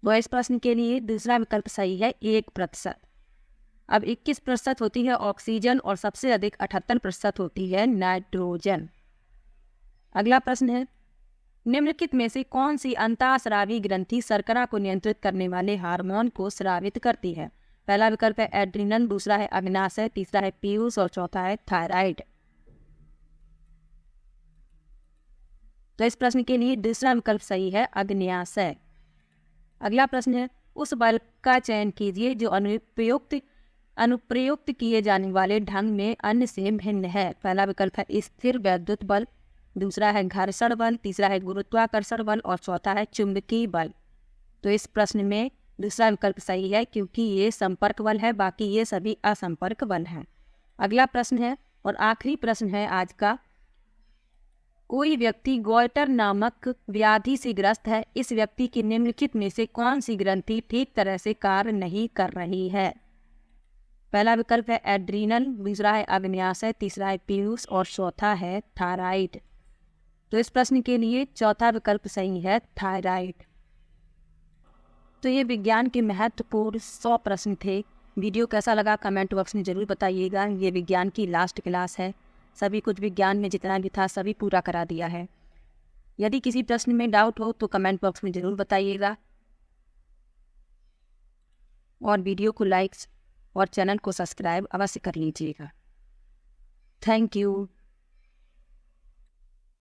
तो इस प्रश्न के लिए दूसरा विकल्प सही है 1%। अब 21% होती है ऑक्सीजन और सबसे अधिक 78% होती है नाइट्रोजन। अगला प्रश्न है, निम्नलिखित में से कौन सी अंतःस्रावी ग्रंथि शर्करा को नियंत्रित करने वाले हार्मोन को स्रावित करती है? पहला विकल्प है एड्रिनल, दूसरा है अग्नाशय, तीसरा है पीयूष और चौथा है थायराइड। तो इस प्रश्न के लिए दूसरा विकल्प सही है, अग्न्याशय। अगला प्रश्न है, उस बल का चयन कीजिए जो अनुप्रयुक्त किए जाने वाले ढंग में अन्य से भिन्न है। पहला विकल्प है स्थिर वैद्युत बल, दूसरा है घर्षण बल, तीसरा है गुरुत्वाकर्षण बल और चौथा है चुंबकीय बल। तो इस प्रश्न में दूसरा विकल्प सही है क्योंकि ये संपर्क बल है, बाकी ये सभी असंपर्क बल हैं। अगला प्रश्न है और आखिरी प्रश्न है आज का, कोई व्यक्ति गॉइटर नामक व्याधि से ग्रस्त है, इस व्यक्ति की निम्नलिखित में से कौन सी ग्रंथि ठीक तरह से कार्य नहीं कर रही है? पहला विकल्प है एड्रीनल, दूसरा है अग्न्याशय, तीसरा है पीयूष और चौथा है थायराइड। तो इस प्रश्न के लिए चौथा विकल्प सही है, थायराइड। तो ये विज्ञान के महत्वपूर्ण 100 प्रश्न थे। वीडियो कैसा लगा कमेंट बॉक्स में ज़रूर बताइएगा। ये विज्ञान की लास्ट क्लास है, सभी कुछ विज्ञान में जितना भी था सभी पूरा करा दिया है। यदि किसी प्रश्न में डाउट हो तो कमेंट बॉक्स में ज़रूर बताइएगा और वीडियो को लाइक और चैनल को सब्सक्राइब अवश्य कर लीजिएगा। Thank you.